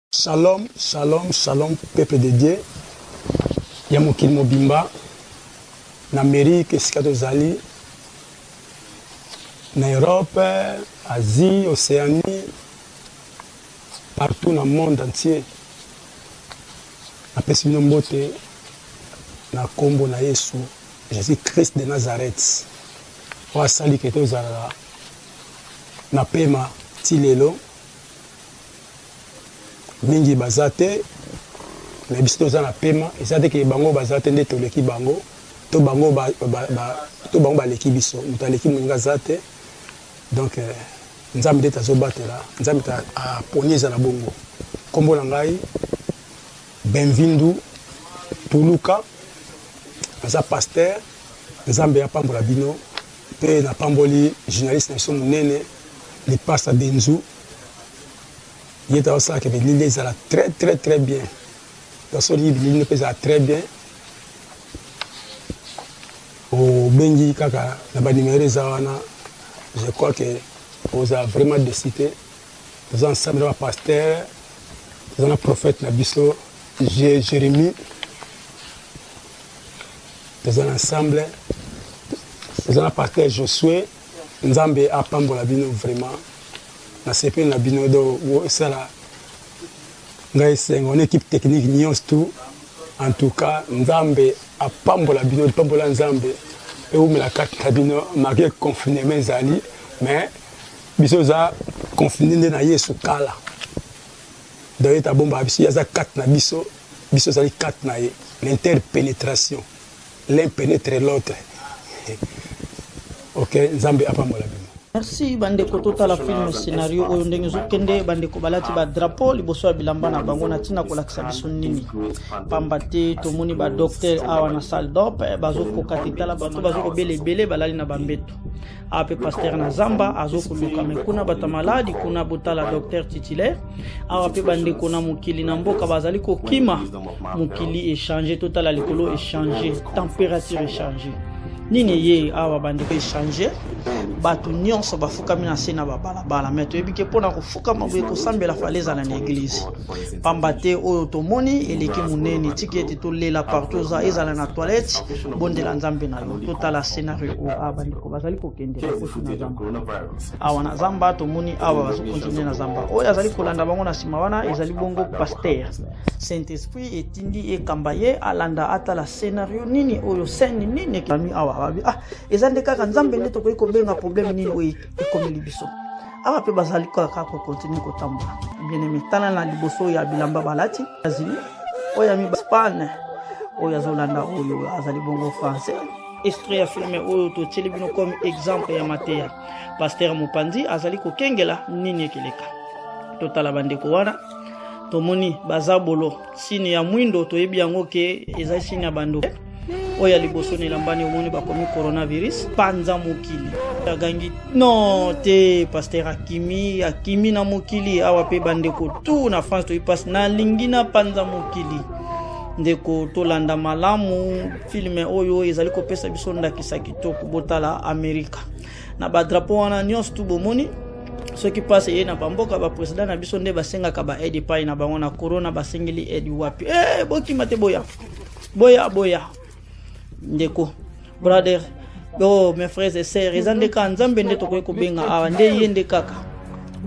Shalom, shalom, shalom, peuple de Dieu. Yamokil Mobimba, en Amérique, Zali, en Europe, Asie, Océanie, partout dans le monde entier. Après ce nom, na kombo na Yesu, Jésus-Christ de Nazareth. Wa sali keto zala na pema tilelo. Mingi bazate na biso toza na pema ezate ke bango bazate nde toleki bango to bango baleki biso mutu aleki moninga zate donc nzambe nde tazobatela nzambe aponieza na bongo kombo na ngai Benvindu Tuluka aza pasteur nzambe apambola bino mpe napamboli journaliste na biso monene Lipasa Benzu. Il est dans ça que l'île est très très très bien. Dans son livre, l'île est très bien. Au Bengi Kaka, la numéro Zawana, je crois que vous avez vraiment décidé. Nous avons ensemble un pasteur, nous avons un prophète Nabiso, Jérémie. Nous avons ensemble, nous avons un pasteur Josué. Nous avons un Pambolabino vraiment. Na CP na bino do sala ngai sengo une équipe technique nyons tout en tout cas nzambe apambola bino pambola nzambe e umela kata bino marqué confinement zali mais biso za confiné na Yesu kala donc ta bomba biso ya za kat na biso zali kat na ye l'interpénétration l'un pénètre l'autre. OK nzambe apambola bino. Merci bandeko totala film scénario oyo ndenge zokende bandeko balati ba drapeau liboso ya bilamba na bango na tina kolakisa biso nini pamba te tomoni ba docteur awa na salle d'op bazokoka titala bato bazokobelebele balali na bambeto ape pasteur na zamba azokoluka mekuna bata maladi kuna botala docteur titulaire awa pe bandeko na mokili na mboka bazali kokima mokili échanger totala likolo échanger température échanger nini ye awa bandeko échanger batu nyonso bafukami na sena babalabala mais toyebike mpona kofukama boye kosambela falaise na église pamba te oyo tomoni eleki monene tiki ete tolela partout ezala na toilette bondela nzambe na yo totala scénario oyo awa bandeko bazali kokendela kofi na zamba awa na zamba tomoni awa bazokontinue na zamba oyo azali kolanda bango na nsima wana ezali bongo pasteur Saint-Esprit etindi ekamba ye alanda atala scénario nini oyo scène nini kami awa eza nde kaka nzambe nde tokoki kobenga problème nini oyo ekomeli biso awa mpe bazali kaka kokontinue kotambola bien aimé tala na liboso ya bilamba balati azili oyo ami Espagne oyo azolanda oyo azali bongo français extrait ya filme oyo totieli bino comme exemple ya mateya pasteur Mopanzi azali kokengela nini ekeleka totala bandeko wana tomoni bazabolo sini ya mwindo toyebi yango ke ezali sini ya bando oya liboso nelambani omoni bakomi coronavirus panza mokili agangi non te pasteur akimi na mokili awa pe bandeko tout na France to passe na lingina panza mokili ndeko tolanda malamu filme oyo ezali kopesa biso ndakisa kitoko botala Amerika na ba drapeau wana nyonso tu bomoni ce qui passe ye na bamboka ba président na biso nde basenga ka ba aide pa na bango na corona basengeli aide wapi bokima te boya ndeko brother oh mes frères et sœurs ezande ka nzambe nde tokoki kobenga awa nde yende kaka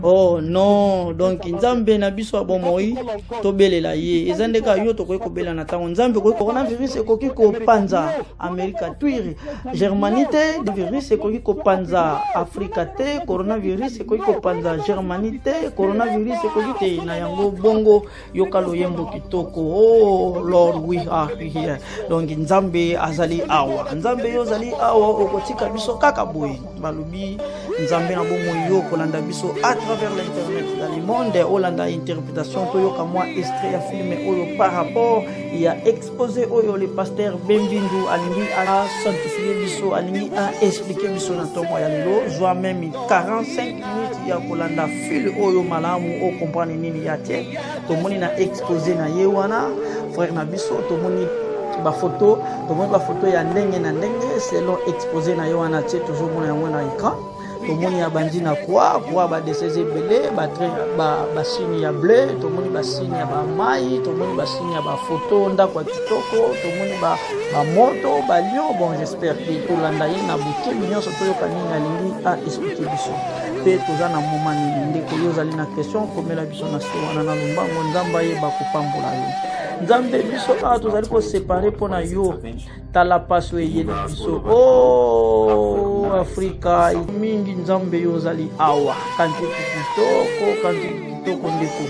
oh non donc nzambe na biso abomoi tobelela ye ezande ka yo tokoki kobela na tango nzambe ko coronavirus ekoki kopanza Amerika tuiri Germanie te virus ekoki kopanza Afrika te coronavirus ekoki kopanza Germanie te coronavirus ekoki te na yango bongo yokalo yembo kitoko oh Lord we are here donc nzambe azali awa nzambe yo zali awa okotika biso kaka boye balobi nzambe na bomo yo kolanda biso travers l'internet dans le monde Hollanda interprétation toyoka moi extrait ya film oyo par rapport il a exposé oyo le pasteur Benvindu alingi a sanctifier biso alingi a expliquer biso na tomo ya lelo joa même 45 minutes ya Hollanda fil oyo malamu o comprendre nini ya tie tomoni na exposé na ye wana frère na biso tomoni ba photo ya ndenge na ndenge selon exposé na yo wana tie toujours mona yango na écran tomoni ya bandi na kwa ba desese belé ba signe ya bleu tomoni ba signe ya ba mai tomoni ba signe ya ba photo ndako ya kitoko tomoni ba moto ba lion. Bon, j'espère que tout landa na buke nyonso toyoka nini alingi a expliquer biso pe toza na moment nini ndeko yo zali na question komela biso na so wana na lombango nzamba ye ba kopambola yo nzambe biso a tozali ko séparer pona yo tala paso ye biso oh Afrika mingi nzambe yo zali awa kanti kitoko ndeko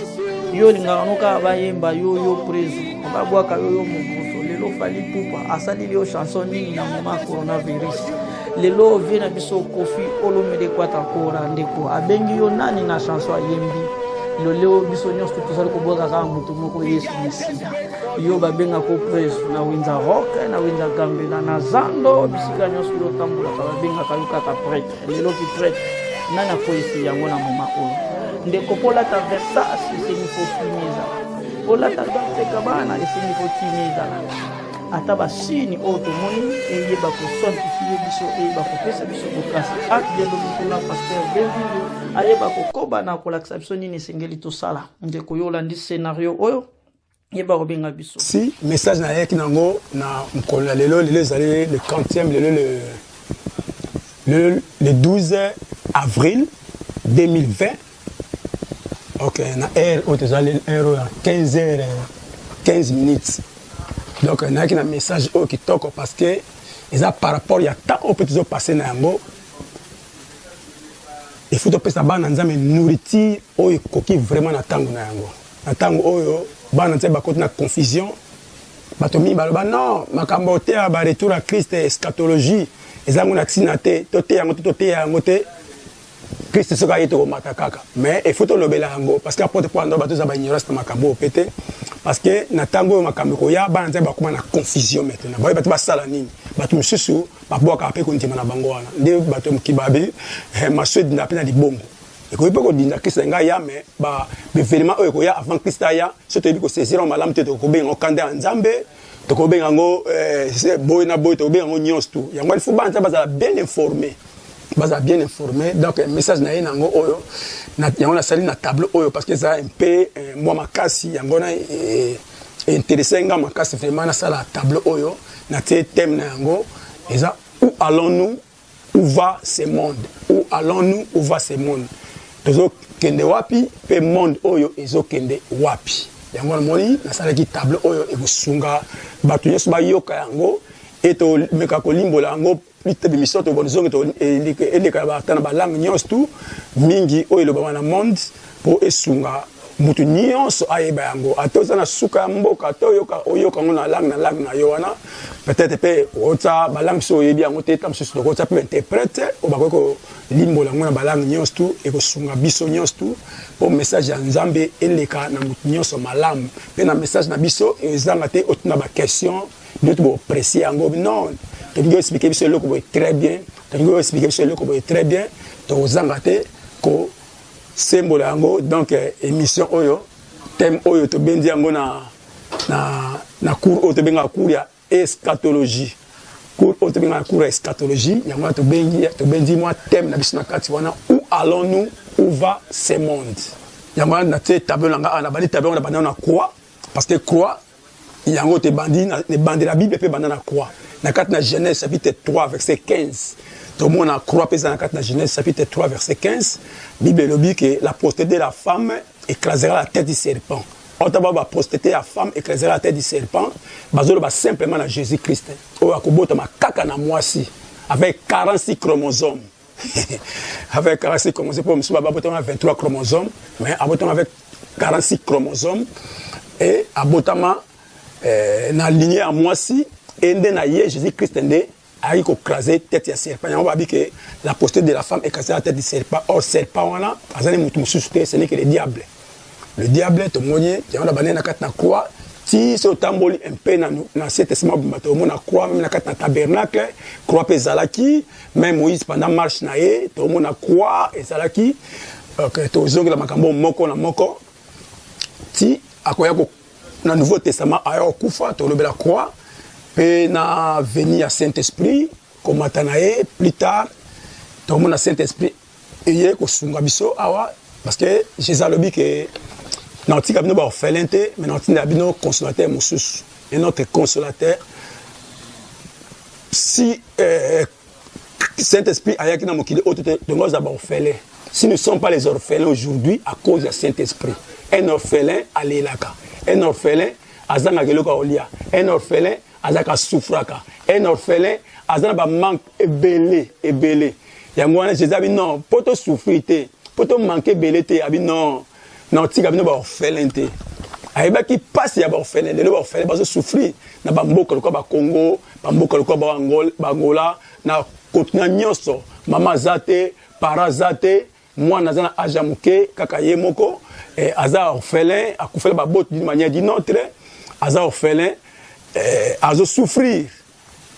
yo lingaka noka bayemba yo preso babwaka yo mobuso lelo fali pupa asali leo chanson nini na moment coronavirus lelo vient na biso Kofi Olomide kwata kora ndeko abengi yo nani na chanson ayembi lelo biso nyonso tozali koboka kaka mutu moko Yesu Mesia yo babenga ko preso na winza rock na winza gambela na zando bisika nyonso yo tambola babenga kayuka ka prêtre lelo ki prêtre nana koisi yango na moment oyo ndeko pola ta versas isengi fotimiza pola ta bateka bana isengi fotimiza ata basini oyo tomoni eyeba kosanctifie biso eyeba kopesa biso bokasi akdelo mikula pasteur Benville ayeba kokoba na kolakisa biso nini esengeli tosala ndeko yo olandi scénario oyo yeba kobenga biso si message na yeki nango na mokolo ya lelo ezali le 40e lelo le 12 avril 2020. Ok, na heure où tu as l'heure 15 minutes. Donc, il y a un message qui toque parce que par rapport à temps où tu as passé dans le il faut que tu aies une nourriture qui est vraiment dans le temps où tu as une confusion. Non, ma cambote a retour à Christ eschatologie. Ils ont un Christ soka yeto matakaka mais il faut to lobela ngo parce que apporte pour ando bato za ba ignorance na makambo pété parce que na tango makambo ko ya ba nzeba kuma na confusion maintenant ba bato ba sala nini bato msusu ba boka apé ko ntima na bango wana nde bato mkibabi maswed na pena di bongo et ko ipo ko dinda Christ nga ya mais ba événement oyo ko ya avant Christ ya so to bi ko saisir malam te to ko benga okande nzambe to ko benga ngo boy na boy to benga ngo nyos tu yango il faut ba nzaba za bien informé. Bien informé, donc un message na yango oyo na yango na sali na tableau oyo parce que ça un peu moi makasi yango na intéressé nga makasi vraiment na sala tableau oyo na thème na yango eza où allons-nous, où va ce monde, où allons-nous, où va ce monde tozo kende wapi pe monde oyo ezo kende wapi yango na moni na sala ki tableau oyo ebusunga batu nyeso ba yoka yango eto meka kolimbola yango plus de mission to bonzongo to eleka ba tana ba langue nyonso tu mingi oyo lo ba na monde po esunga mutu nyonso ayeba yango atoza na suka mboka to yoka oyoka ngona langue na yo wana peut-être pe ota ba langue so yebi yango te tam so to ota pe interprète o ba ko limbola ngona ba langue nyonso tu e ko sunga biso nyonso tu po message ya Nzambe eleka na mutu nyonso malamu pe na message na biso ezanga te otuna ba question d'autres vont apprécier en gros non tu peux expliquer ce loco très bien tu peux expliquer ce loco très bien tu aux engagés ko symbole en gros donc émission oyo thème oyo to bendi en gros na cours oyo to benga cours ya eschatologie cours oyo to benga cours eschatologie yango to bendi moi thème na biso na kati wana où allons-nous où va ce monde yango na te tableau nga na bali tableau na bana na croix parce que croix yango te bandi de la Bible pe banda na croix na carte na Genèse chapitre 3 verset 15 tout le monde na croix pesa na carte na Genèse chapitre 3 verset 15 Bible le dit que la prostituée de la femme écrasera la tête du serpent otaba ba prostituée la femme écrasera la tête du serpent bazolo ba simplement na Jésus-Christ o akobota makaka na mwasi avec 46 chromosomes avec 46 chromosomes pour monsieur baba botama 23 chromosomes mais abotama avec 46 chromosomes et abotama na lignée à moi si et na Jésus-Christ ndé a eu écrasé tête ya serpent on va dire que la posture de la femme écrasé la tête du serpent or serpent wana azali mutu mususu ce n'est que le diable to monye ya on a bané na kat na croix si so tamboli un peu na cet testament bato mo na croix même na kat na tabernacle croix pe zalaki même Moïse pendant marche na ye to mo na croix et zalaki que to zonga makambo moko na moko ti akoya ko dans le Nouveau Testament, il y a la croix, puis na venu à Saint-Esprit, comme Matanae, plus tard, tout le monde a Saint-Esprit, eye kosunga biso awa parce que Jésus alobi que naotika bino baorphelin te mais naotinda bino consolateur mosusu et notre consolateur si Saint-Esprit ayaki na mokili oyo tongo za baorphelin si nous ne sommes pas les orphelins aujourd'hui à cause du Saint-Esprit un orphelin alelaka un orphelin azanga keloko olia un orphelin azaka souffraka un orphelin azana ba manque ebele yango wana Jésus abi non poto souffrir te poto manquer belé te abi non non tika bino ba orphelin te ayeba ki passe ya ba orphelin de ba orphelin ba souffrir na ba mboka ko ba Congo ba mboka ko ba Angola na kotina nyonso mama zate para zate mwana azana aja muke kaka ye moko aza orphelin akufela ba botte d'une manière d'une autre aza orphelin azo souffrir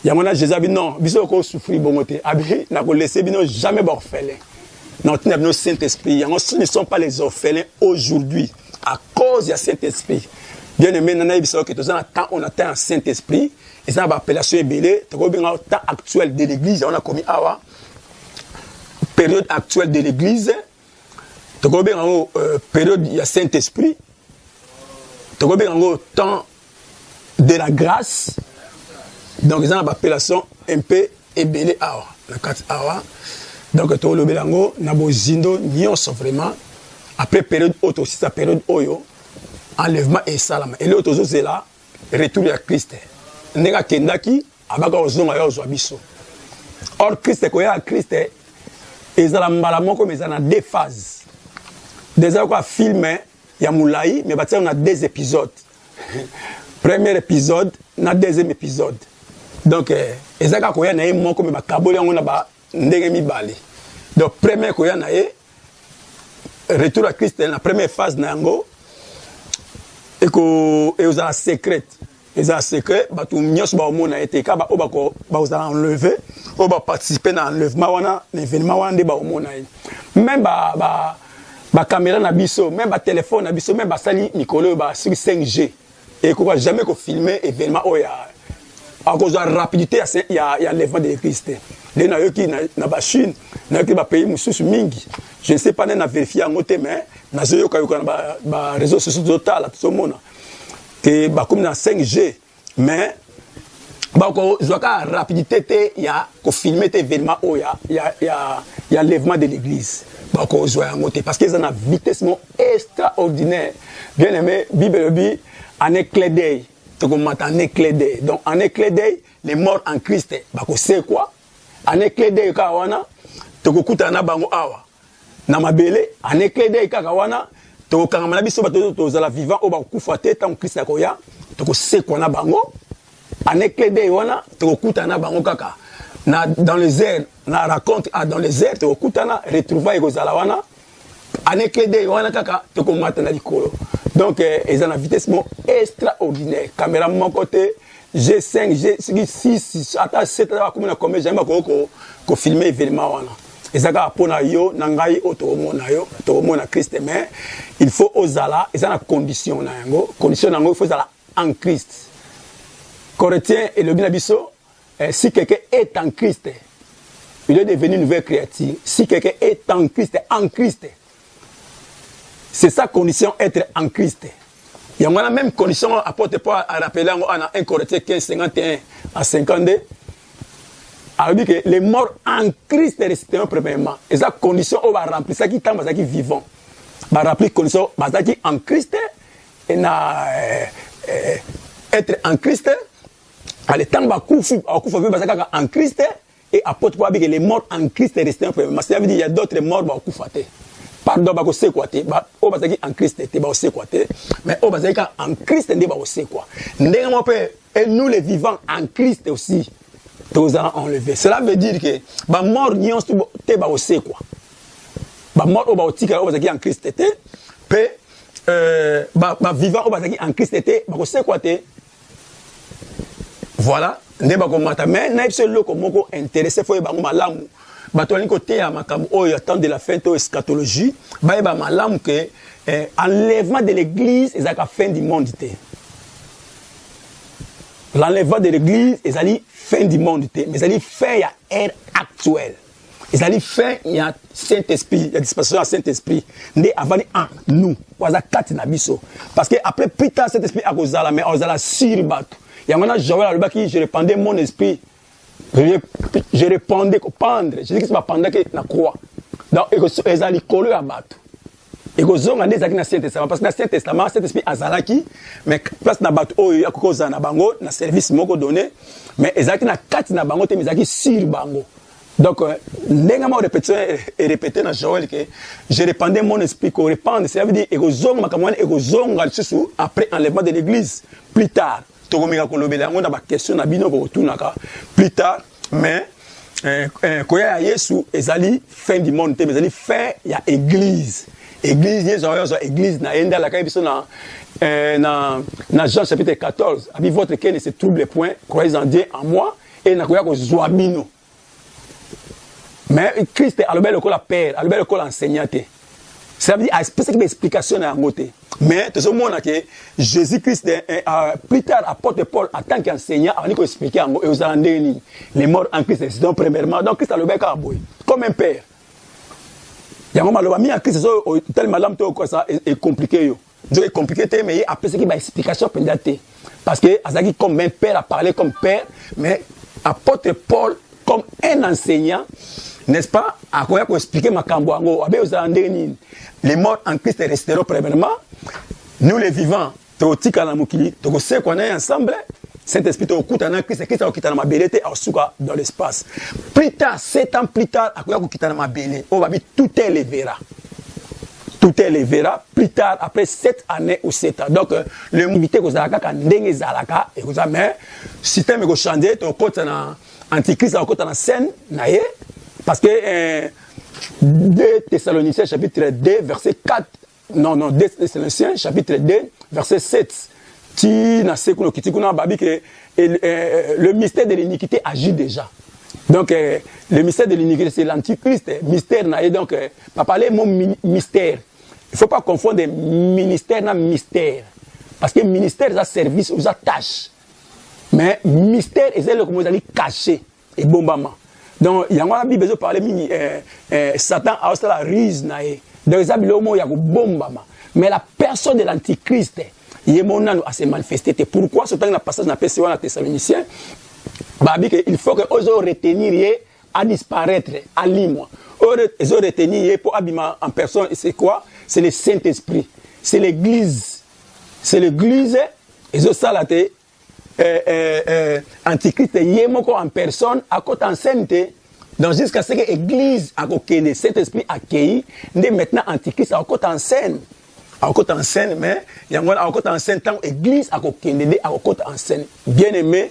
yamona Jésus abi non biso ko souffrir bongote abi na ko laisser bino jamais ba orphelin non tina bino Saint-Esprit yango ce ne sont pas les orphelins aujourd'hui à cause du Saint-Esprit bien aimé nana biso que tozana temps on atteint un Saint-Esprit et ça ba appellation ebele to ko benga temps actuel de l'église on a commis awa période actuelle de l'église to ko benga période du Saint-Esprit to ko benga temps de la grâce. Donc, ils ont une appellation un peu ébélé awa. La 4 awa. Donc, tu as le belango, nabo zindo, nyonso vraiment. Après période auto, aussi sa période oyo, enlèvement et salama. Et l'autre, c'est là, retour à Christ. Nega kendaki, abaka ozonga ya ozwabiso. Or, Christ, quand il y a Christ, ils ont la malamoko, mais ils ont deux phases. Déjà, quoi, filmer, il y a moulaï, mais on a deux épisodes. Premier épisode, na deuxième épisode. Donc, ezaka koya na ye moko me bakaboli yango na ba ndenge mibale. Donc, premier koya na ye retour à Christ na première phase na yango et ozala secret. Ezala secret, batu nyonso ba omona ete ka ba obako ba ozala enlever, o ba participer na enlèvement wana, l'événement wana de ba omona. Même ba caméra na biso, même ba téléphone na biso, même ba sali mikolo ba sur 5G. Et qu'on va jamais filmer événement où il y a à cause de la rapidité il y a l'enlèvement de Christ. Les gens qui na ba Chine, na qui ba pays mususu mingi. Je ne sais pas na vérifier en côté mais na zo yoka ba réseaux sociaux total tout le monde que ba comme dans 5G mais ba ko zoka rapidité il y a ko filmer événement où il y a l'enlèvement de l'église. Ba ko zo en côté parce qu'ils ont une vitesse extraordinaire. Bien aimé Bible en éclat d'œil, en éclat d'œil. Donc, en éclat d'œil, les morts en Christ, c'est quoi? En éclat d'œil, kawana, tokokutana bango awa. Namabele, en éclat d'œil, kawana, tokokangamana biso bato tozala vivant o bakufate tant Christ akoya, tokosekwana bango. En éclat d'œil wana, tokokutana bango kaka. Na dans les airs, na raconte dans les airs, tokokutana retrouvailles kozala wana. En éclat d'œil wana kaka, tokomata na likolo. Donc, ils ont une vitesse extraordinaire. Caméra de mon côté, G5, G6, attends, 7, comme j'aime qu'on filme l'événement. Ils ont pour yo, nangai, automona Christ, mais il faut aux ala, ils ont une condition. Condition, il faut en Christ. Corinthiens et le Binabiso, si quelqu'un est en Christ, il est devenu une nouvelle créature. Si quelqu'un est en Christ, c'est sa condition être en Christ. Il y a la même condition, apporte pas à rappeler en 1 Corinthiens 15, 51 à 52. Alors dit que les morts en Christ resteront premièrement. Et sa condition, on va remplir ça qui est qui vivant. On va remplir condition, qui en Christ et être en Christ. Le temps va couper en Christ et apporte pas que les morts en Christ resteront premièrement. Ça veut dire qu'il y a d'autres morts qui vont couper. Pardon, ba ko se quoi te, ba o bazaki en Christ te, ba o se quoi te, mais o bazaki en Christ te ba o se quoi. Ndenge mo pe et nous les vivants en Christ aussi, nous allons enlever. Cela veut dire que ba mort nyons te ba o se quoi. Ba mort o ba o tika o bazaki en Christ te, pe ba vivant o bazaki en Christ te, ba ko se quoi te. Voilà, ndenge ba ko mata mais na ipse loko moko intéressé fo ba malamu. Batoli côté à makam oyo temps de la fin de eschatologie ba malam que enlèvement de l'église est la fin du monde. L'enlèvement de l'église est la fin du monde mais c'est la fin à l'ère actuelle. ils allaient faire il y a Saint-Esprit, il y a dispensation à Saint-Esprit. Né avant en nous, waza kati na biso. Parce que après plus tard Saint-Esprit a kozala mais ozala sur bateau. Il y a maintenant Joël alba qui je répandais mon esprit. Je répandais ko pendre. Je dis que c'est pas pendant que na croix. Donc ils allaient coller à bateau. Et que zonga des akina Saint-Testament parce que na Saint-Testament Saint-Esprit azalaki mais place na bateau oyo akokoza na bango na service moko donné mais ezaki na kati na bango te mais ezaki sur bango. Donc, négalement répété dans Joël que je répandais mon esprit, qu'on répande, ça veut dire que après enlèvement de l'église, plus tard, plus tard, mais quand il y a Yesu, ils fin du monde, mais ils fin il y a église. Église, église, na Jean chapitre 14, avec votre cœur ne se trouble point, croyez en Dieu, en moi, et na koya ko zoabino. Mais Christ a le col à père, a le col enseignant. Ça veut dire qu'il y a une explication à côté. Mais tout ce monde que Jésus-Christ, plus tard, apôtre Paul, en tant qu'enseignant, il a expliqué aux Andénis, les morts en Christ. Donc, premièrement, donc Christ a le bec à boy, comme un père. Il y a un moment où Christ tellement ça est compliqué. Donc, c'est compliqué, mais après, c'est qu'il y a une explication parce que Azaki, comme un père, a parlé comme père, mais apôtre Paul, comme un enseignant, n'est-ce pas, à quoi expliquer ma camboango, les morts en Christ resteront premièrement, nous les vivants, tu sais qu'on est ensemble, Saint-Esprit, tu es Christ, Christ a quitté ma belleté dans l'espace. Plus tard, 7 ans plus tard, à quoi quitter ma belleté, on va dire tout est le verra. Tout est le verra plus tard, après 7 années ou 7 ans. Donc, le invité que vous avez dit, Zalaka, et vous avez dit, système que changer, tu as Antichrist a côté en scène, parce que 2 Thessaloniciens chapitre 2 verset 4, non 2 Thessaloniciens chapitre 2 verset 7, le mystère de l'iniquité agit déjà. Donc le mystère de l'iniquité c'est l'antichrist, mystère donc pas parler mon mystère. Il ne faut pas confondre ministère et mystère, parce que ministère c'est un service ou une tâche. Mais mystère, c'est le comment caché et bombardement. Donc, il y a un besoin de parler Satan a aussi la ruse. Donc, il y a un bombardement. Mais la personne de l'antichrist, il s'est manifesté. Pourquoi ce temps dans le passage dans la Thessaloniciens, il faut que les retenir à disparaître, à l'immois. Les retenir pour abîmer en personne, c'est quoi? C'est le Saint-Esprit. C'est l'église. C'est l'église. Ils ont ça là. Antichrist yemoko en personne à côté enceinte donc jusqu'à ce que l'église a côté cet esprit accueilli dès maintenant Antichrist à côté en scène mais il y a à côté en scène tant l'église a côté en scène bien aimé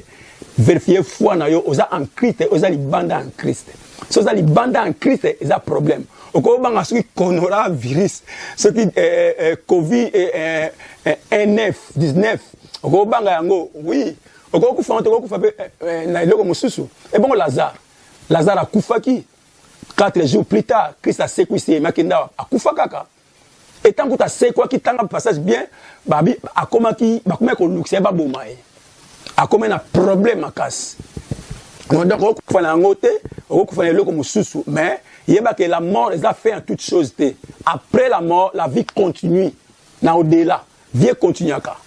vérifier foi na yo oza en Christ oza libanda en Christ so oza libanda en Christ ils a problème oko banga ce qui coronavirus ce qui covid 19 oko banga yango oui oko kufa na eloko mususu et bon Lazare a kufaki 4 jours plus tard Christ a séquissé makinda a kufa kaka et tant que tu as séquoi qui tanga passage bien babi akoma ki bakoma ko luxe ba bomae akoma na problème à casse donc oko kufa na ngote oko kufa na eloko mususu mais yeba que la mort les a fait en toute chose après la mort la vie continue na au-delà vie continue aka.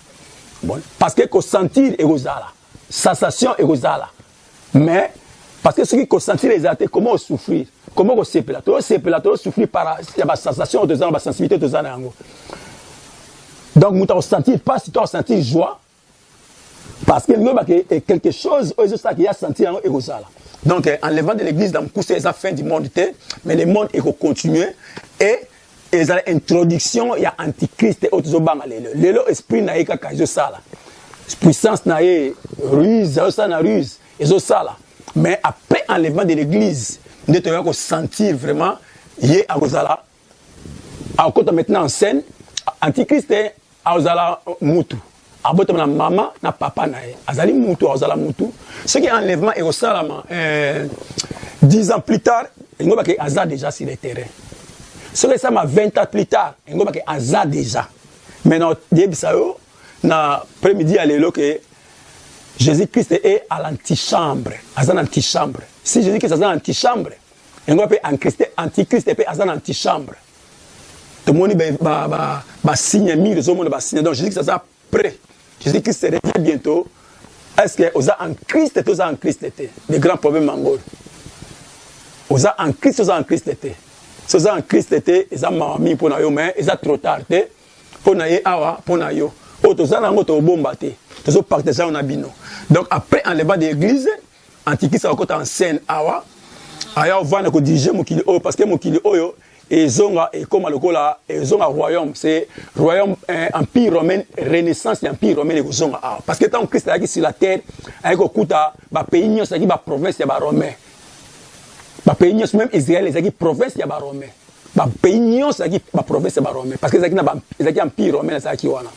Bon, parce que sentir est gozala, sensation est gozala. Mais parce que ce qui sentir les athées, comment souffrir, comment on s'épela, tout souffrir par la sensation de la sensibilité de zanango. Donc nous t'en sentir pas si tu as senti joie, parce que il y a quelque chose ça qui a senti en gozala. Donc enlevant de l'église dans le coup c'est la fin du monde, mais le monde est continué et les introduction il y a antichrist et autres obanga lelo esprit na eka kajo sala puissance na ruse ça na ruse et ça mais après enlèvement de l'église nous devons sentir vraiment yé a kozala a côté maintenant en scène antichrist a ozala mutu aboto na maman na papa na azali mutu ozala mutu ce qui enlèvement et ça 10 ans plus tard il ngoba ke aza déjà sur le terrain. Ce que ça m'a 20 ans plus tard, il y a un hasard déjà. Maintenant, l'après-midi, que Jésus-Christ est à l'antichambre. À l'antichambre. Si Jésus-Christ est à l'antichambre, Et on peut antichrist et azan antichambre. Tout le monde va signer mille les hommes va signer. Donc je dis que ça sera prêt. Je dis que c'est revient bientôt. Est-ce que vous en Christ et en Christ était les grands problèmes mangol. Vous en Christ et en Christ était. Vous en Christ était ils ont mamie pour nayo mais ils ont trop tard pour nayo awa pour nayo. Autres en autres bombaté. Tous partisans on abino. Donc après enlèvement de l'église antichrist a côté en scène awa. Aya on va na ko diriger mokili oyo parce que mokili oyo ezonga et comme lokola ezonga royaume c'est royaume empire romain renaissance et empire romain ezonga parce que tant Christ est sur la terre avec okuta ba pays nyonso qui ba province ya ba romain ba pays nyonso même Israël ezaki province ya ba romain ba pays nyonso qui ba province ya ba romain parce que ezaki na ba ezaki empire romain ezaki wana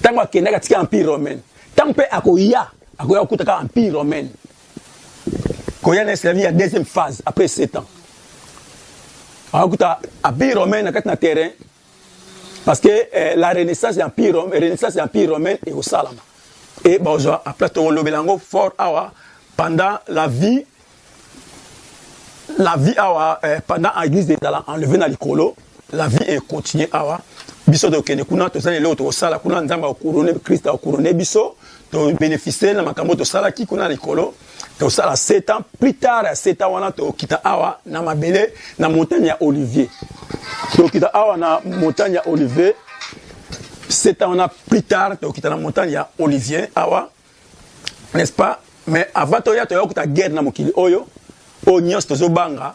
tango akenda katika empire romain tant pe akoya okuta ka empire romain koya na esclavie ya deuxième phase après 7 ans. Alors, l'Empire romain est un terrain parce que la Renaissance de l'Empire romain est au Salama. Et bonjour, après tout le belango fort pendant la vie pendant l'église de Tala enlevé dans l'écolo, la vie est continuée biso de kene kuna to sala lelo to sala kuna nzamba couronner Christ a couronner biso to bénéficier na makambo to sala ki kuna l'écolo. To sala 7 ans plus tard 7 ans wana to kita awa na mabele na montagne ya Olivier. To kita awa na montagne ya Olivier 7 ans wana plus tard to kita na montagne ya Olivier awa n'est-ce pas mais avant to ya kuta guerre na mokili oyo o nyos to zo banga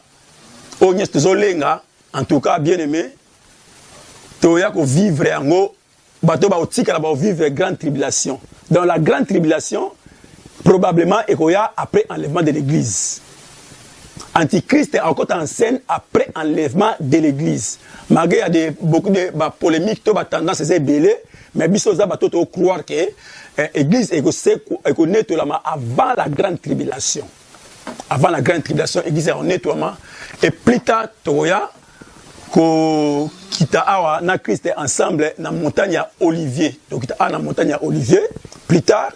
o nyos to zo lenga en tout cas bien aimé to ya ko vivre yango bato ba otika la ba vivre grande tribulation. Dans la grande tribulation probablement Ekoya après enlèvement de l'église. Antichrist est encore en scène après enlèvement de l'église. Malgré il y a beaucoup de polémiques, de tendances c'est belé, mais biso za bato to croire que l'église est nettoiement avant la grande tribulation. Avant la grande tribulation, l'église est en nettoiement et plus tard Toya ko kita awa na Christ ensemble na montagne à Olivier. Donc kita na montagne à Olivier plus tard.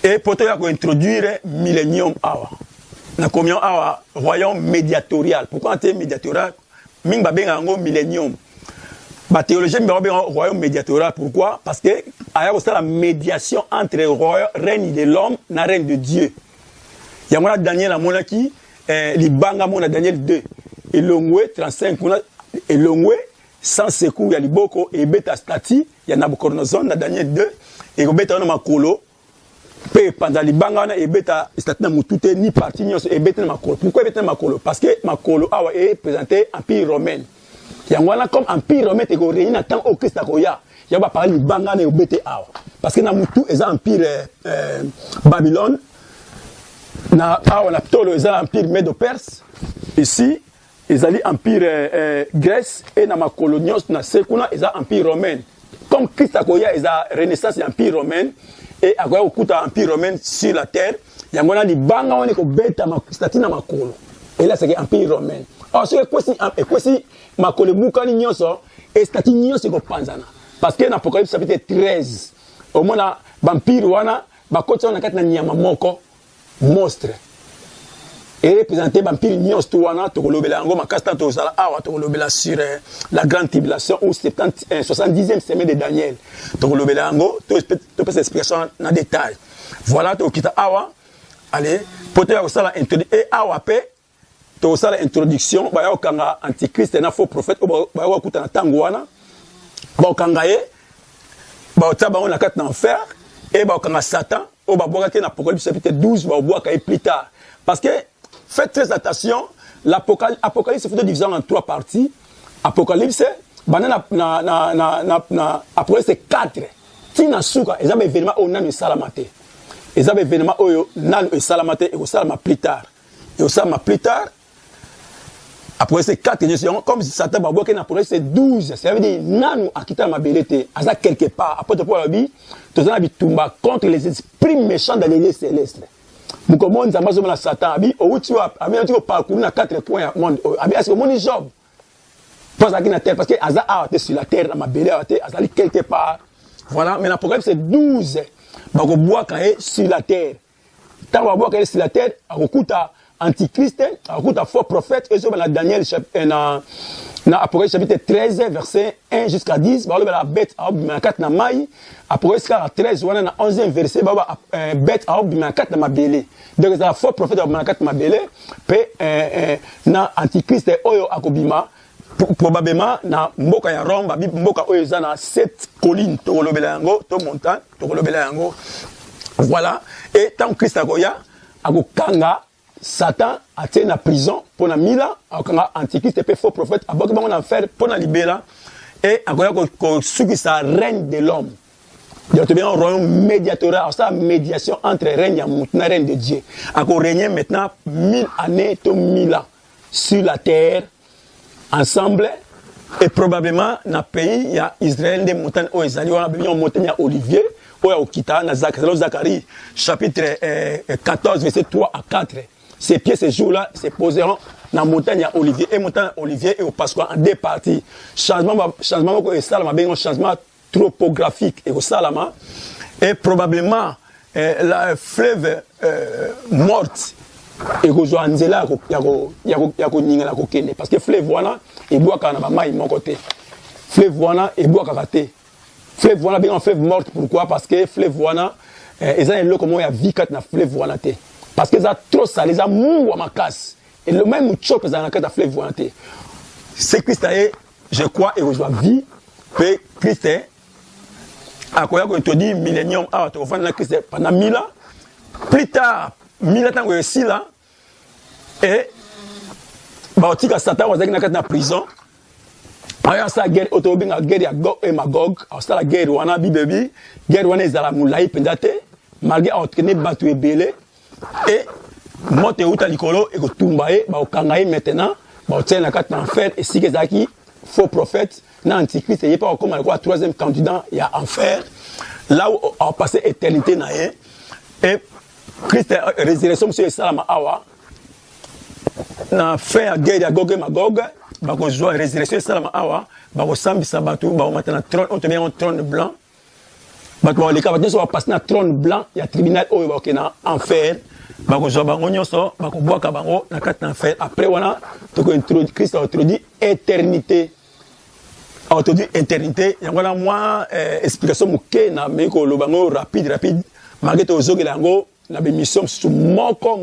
Et pour te introduire millénium awa. Na combien awa royaume médiatorial. Pourquoi on médiatorial? Ming ba benga ngo millénium. Ba théologien ba benga royaume médiatorial pourquoi? Parce que aya ko la médiation entre le règne de l'homme na règne de Dieu. Ya mona Daniel amona ki libanga mona Daniel 2. Elongwe 35 kuna elongwe sans secours ya liboko et beta stati ya Nabucodonosor na Daniel 2 et ko beta na makolo. Pendant les bangana et beta statut mutute ni parti nyos et beta makolo. Pourquoi beta makolo? Parce que makolo awa est présenté empire romain. Yangwana comme empire romain te go réunir tant au Christ akoya. Ya ba parler bangana et beta awa. Parce que na mutu eza empire Babylone na awa na tolo eza empire Médo-Perse. Ici ezali empire Grèce et na makolonios na sekuna eza empire romain. Comme Christ akoya eza renaissance et empire romain. Et à quoi okuta empire romain sur la terre, il y a un banga on est ko beta statut na makolo. Et là c'est empire romain. Alors c'est quoi si makolo bukani nyonso et statut nyonso ko panzana. Parce que dans Apocalypse chapitre 13, au moins vampire wana ba koti on na nyama moko monstre. Et représenté vampire nyonso to wana to kolobela ngo makasta to sala awa to kolobela sur la grande tribulation ou 70e semaine de Daniel. To kolobela ngo to peut explication en détail. Voilà to kita awa allez pote ya sala introduction et awa pe to sala introduction ba ya kanga antichrist na faux prophète ba ya kuta na tango wana ba kanga ye ba otaba on na kat na enfer et ba kanga Satan o ba boka ke na Apocalypse chapitre 12 ba boka plus tard parce que faites très attention, l'Apocalypse est divisé en 3 parties. Apocalypse, Apocalypse 4. Tina suka, ils ont événement au nan salamate. Ils ont événement au nan salamate et au salama plus tard. Et au salama plus tard, Apocalypse 4, comme Satan va voir qu'il y a Apocalypse 12. Ça veut dire, nan akita ma belete, aza quelque part. Après de pouvoir dire, tous les habitants contre les esprits méchants dans les lieux célestes. Mukomon zambazo na Satan abi outi wa abi anti ko parcourir na 4 points ya monde abi est-ce que mon Job pose à terre parce que aza a été sur la terre na mabele a été azali quelque part voilà mais l'Apocalypse c'est 12 ba ko bois quand sur la terre tant ba bois quand sur la terre akokuta antichrist akuta faux prophète et sur Daniel na Apocalypse chapitre 13 verset 1 jusqu'à 10 ba la bête a obima 4 na mai Apocalypse 13 wana na 11e verset ba bête a obima 4 na mabele donc ça faux prophète a obima 4 mabele pe na antichrist oyo akobima probablement na mboka ya Rome ba mboka oyo za na 7 collines to kolobela yango to montagne to kolobela yango voilà et tant Christ akoya akokanga Satan a été en prison pendant 1000 ans, antichrist et faux prophète, a beaucoup en enfer pendant libéra et a ce sa règne de l'homme. Il y a un royaume médiateur, ça médiation entre règne et règne de Dieu. A régner maintenant 1000 années to 1000 ans sur la terre ensemble et probablement dans le pays il y a Israël des montagnes où ils allaient en montagne à Olivier ou à Okita dans Zacharie chapitre 14 verset 3 à 4. Ces pieds, ces jours-là, se poseront dans la montagne à Olivier. Et montagne à Olivier et au Pasqua en deux parties. Changement changement topographique et au Salama. Et probablement, la fleuve morte. Et au Joanzela, il y a parce que fleuve voilà, il boit quand on a mon côté. Fleuve voilà, il boit quand fleuve voilà, bien en fleuve morte. Pourquoi? Parce que fleuve voilà, ils ont un lot comme il y a vie quand on a fleuve voilà. Parce que ça trop salé, ça mou à ma casse. Et le même choc que ça a fleuve volonté. C'est Christ, je crois, et je vie, que Christ est, à quoi on te dit millénium, ah, tu vas faire Christ pendant 1000 ans. Plus tard, 1000 ans, tu es ici là, et, bah, tu as Satan, on a dans la prison. Alors, ça, guerre, autobin, guerre, Gog et Magog, alors, ça, la guerre, on a bibi, guerre, on est à la moulaï, pendate, malgré entraîner, battu et belé. Et moi te uta likolo et ko tumbaye ba okangaye maintenant ba otien na kata enfer et si kezaki faux prophète na antichrist et pas comme le troisième candidat il y a enfer là où a passé éternité na et Christ résurrection monsieur salama awa na fait à guerre à Gog et Magog ba ko joie résurrection salama awa ba ko sambisa batu ba o maintenant trône on te met un trône blanc ba ko les capables sont passer na trône blanc il y a tribunal au ba na enfer bako zoba ngonyoso bako boaka bango na kati na enfer après wana to ko introduire Christ a introduit éternité yango na moi explication muke na meko lo bango rapide malgré to zogela yango na bémission su moko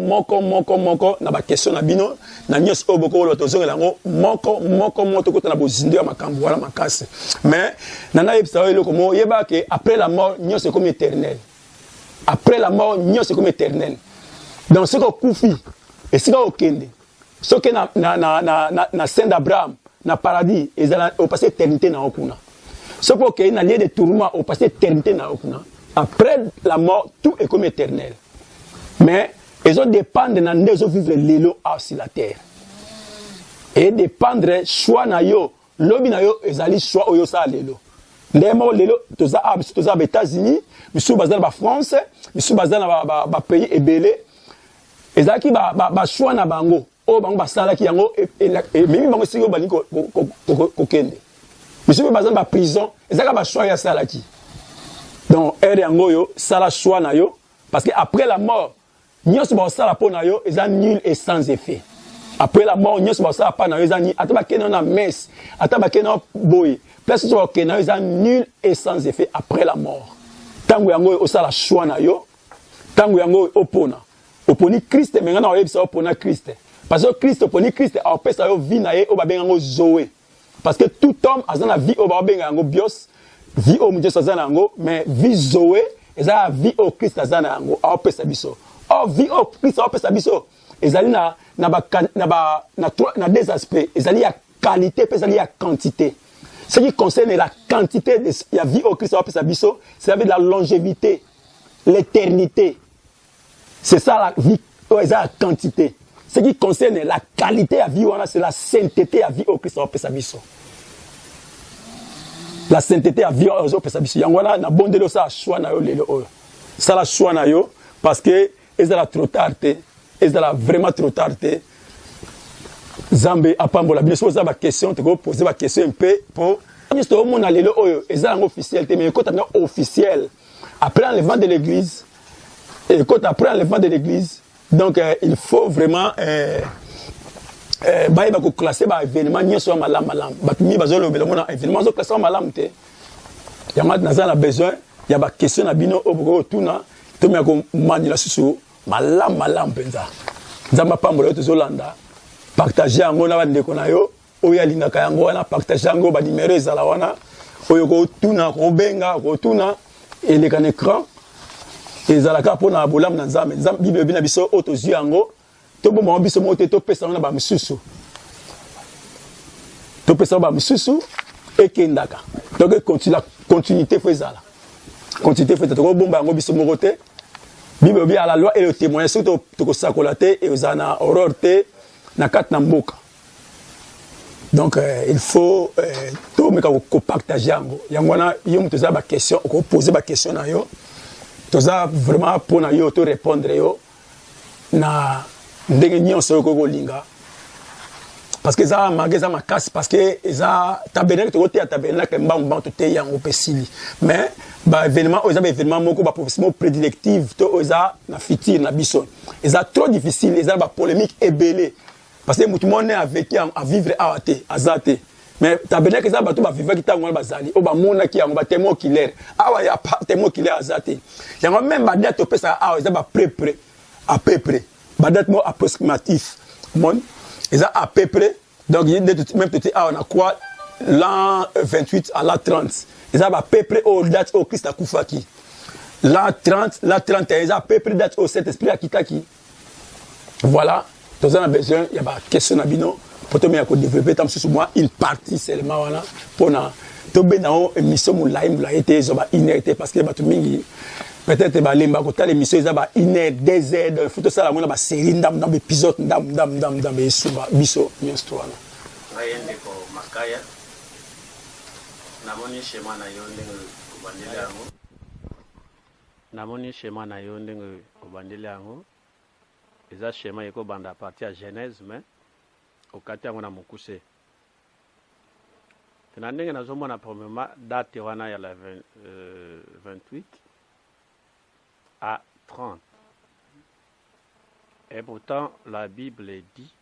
na ba question na bino na nyos oboko lo to zogela yango moko to kota na bozindo ya makambo wala makase mais nana yebisa yo eloko mo yeba ke après la mort nyos c'est comme éternel après la mort nyos c'est comme éternel. Dans ce qu'on koufi et ce qu'on kende ce que na Saint d'Abraham na paradis ils ont passé éternité na okuna ce que na lieu de tourment au passé éternité na okuna après la mort tout est comme éternel mais ils ont dépendre na ndezo vivre lelo sur la terre et dépendre choix na yo lobi na yo ezali choix oyo sa lelo ndemo lelo toza aux États-Unis biso bazana ba France biso bazana ba pays ebele ezaki ba choix na bango o bango basalaki yango et mimi bango siko bali ko kende monsieur bazana ba prison ezaka ba choix ya salaki donc ere yango yo sala choix na yo parce que après la mort nyos ba sala po na yo eza nul et sans effet après la mort nyos ba sala pa na yo eza ni ataba kena na messe ataba kena boy place to kena eza nul et sans effet après la mort tango yango o sala choix na yo tango yango opona oponi Christ mais ngana oyebisa opona Christ parce que Christ oponi Christ a opesa yo vie na ye o babenga ngo zoé parce que tout homme a na vie o babenga ngo bios vie o mudje sazana ngo mais vie zoé eza vie o Christ azana ngo a opesa biso o vie o Christ a opesa biso ezali na deux aspects ezali ya qualité pe ezali ya quantité. Ce qui concerne la quantité de la vie au Christ a opesa biso c'est la longévité l'éternité. C'est ça la vie, c'est la quantité. Ce qui concerne la qualité à vie, c'est la sainteté à vie au Christ. La sainteté à vie au Christ. Il y a un bon délo ça choix na yo lelo. Ça la choix na yo parce que ils ont trop tardé, ils ont vraiment trop tardé. Zambé apambola bien sûr ça va question, tu peux poser la question un peu pour juste au monde lelo oyo, ils ont officiel mais quand officiel après l'enlèvement de l'église. Et quand après l'enlèvement de l'église, Donc il faut vraiment bah il va classer bah événement ni soit malam bah mi bazolo belomona événement zo classer malam te ya mat nazala besoin ya ba question na bino oboko tuna to me ko mani la susu malam penza nzamba pambola to zolanda partager yango na bandeko na yo oyo alingaka yango wana partager yango ba numéro ezala wana oyo ko tuna ko benga ko tuna et l'écran écran ezalaka pona bolam na nzambe bible bina biso otozu yango to bomba biso mote to pesa na ba misusu to pesa ba misusu ekendaka donc continuité faisala continuité faisala to bomba yango biso mokote bible bi à la loi et le témoignage surtout to ko sakolate et ozana horreur te na kat na mboka. Donc il faut tout me ko partager yango yango na yo muto za ba question ko poser ba question na yo to za vraiment pour na yo to répondre yo na ndenge nyonso ko linga parce que ça magasin ma casse parce que ça tabernacle to côté tabernacle mbamba to te yango pesili mais ba événement aux événements moko ba professionnel prédilective to oza na fitir na bison et ça trop difficile et ça ba polémique ébélé parce que tout le monde est avec à vivre à azate mais tabernacle ça ba to ba vivre qui tango bazali o ba mona ki yango ba témoin killer awa ya pas témoin killer azate yango même ba date to pesa awa ça ba près à peu près ba date mo approximatif mon et ça à peu près donc il même petit on a quoi l'an 28 à l'an 30 et ça va à peu près au date au Christ akufaki l'an 30 l'an 31 à peu près date au Saint Esprit akitaki voilà donc on a besoin il y a pas question na bino pour te mettre à développer tam sur moi une partie seulement voilà pour na to be na émission moulaï été ça va inerté parce que ba to mingi peut-être ba lemba ko tala émission ça va iner des heures faut ça la mona ba série ndam dans épisode ndam suba biso nyostoire ayende ko makaya namoni schéma na yo ndenge kubandele yango namoni schéma na yo ndenge kubandele yango eza schéma yeko banda partie à Genèse mais okati yango na mokuse tena ndenge nazomona premièrement date wana ya la 28 à 30 et pourtant la Bible dit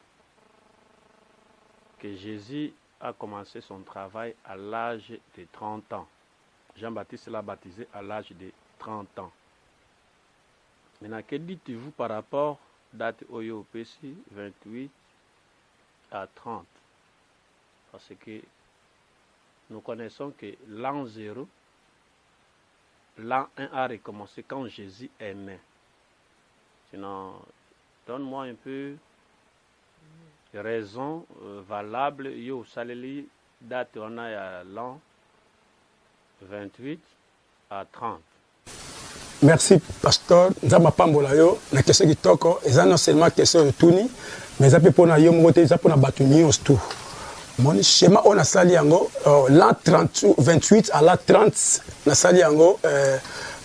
que Jésus a commencé son travail à l'âge de 30 ans. Jean-Baptiste l'a baptisé à l'âge de 30 ans. Maintenant, que dites-vous par rapport à date Oyo PC 28 à 30? Parce que nous connaissons que l'an 0, l'an 1 a recommencé quand Jésus est né. Sinon, donne-moi un peu raison valable yo saleli date on a l'an 28 à 30. Merci pasteur nzamba pambola yo na question kitoko eza non seulement question de tuni mais ça peut pour na yo moté ça pour na batuni tout mon schéma on a sali yango l'an 28 à l'an 30 na sali yango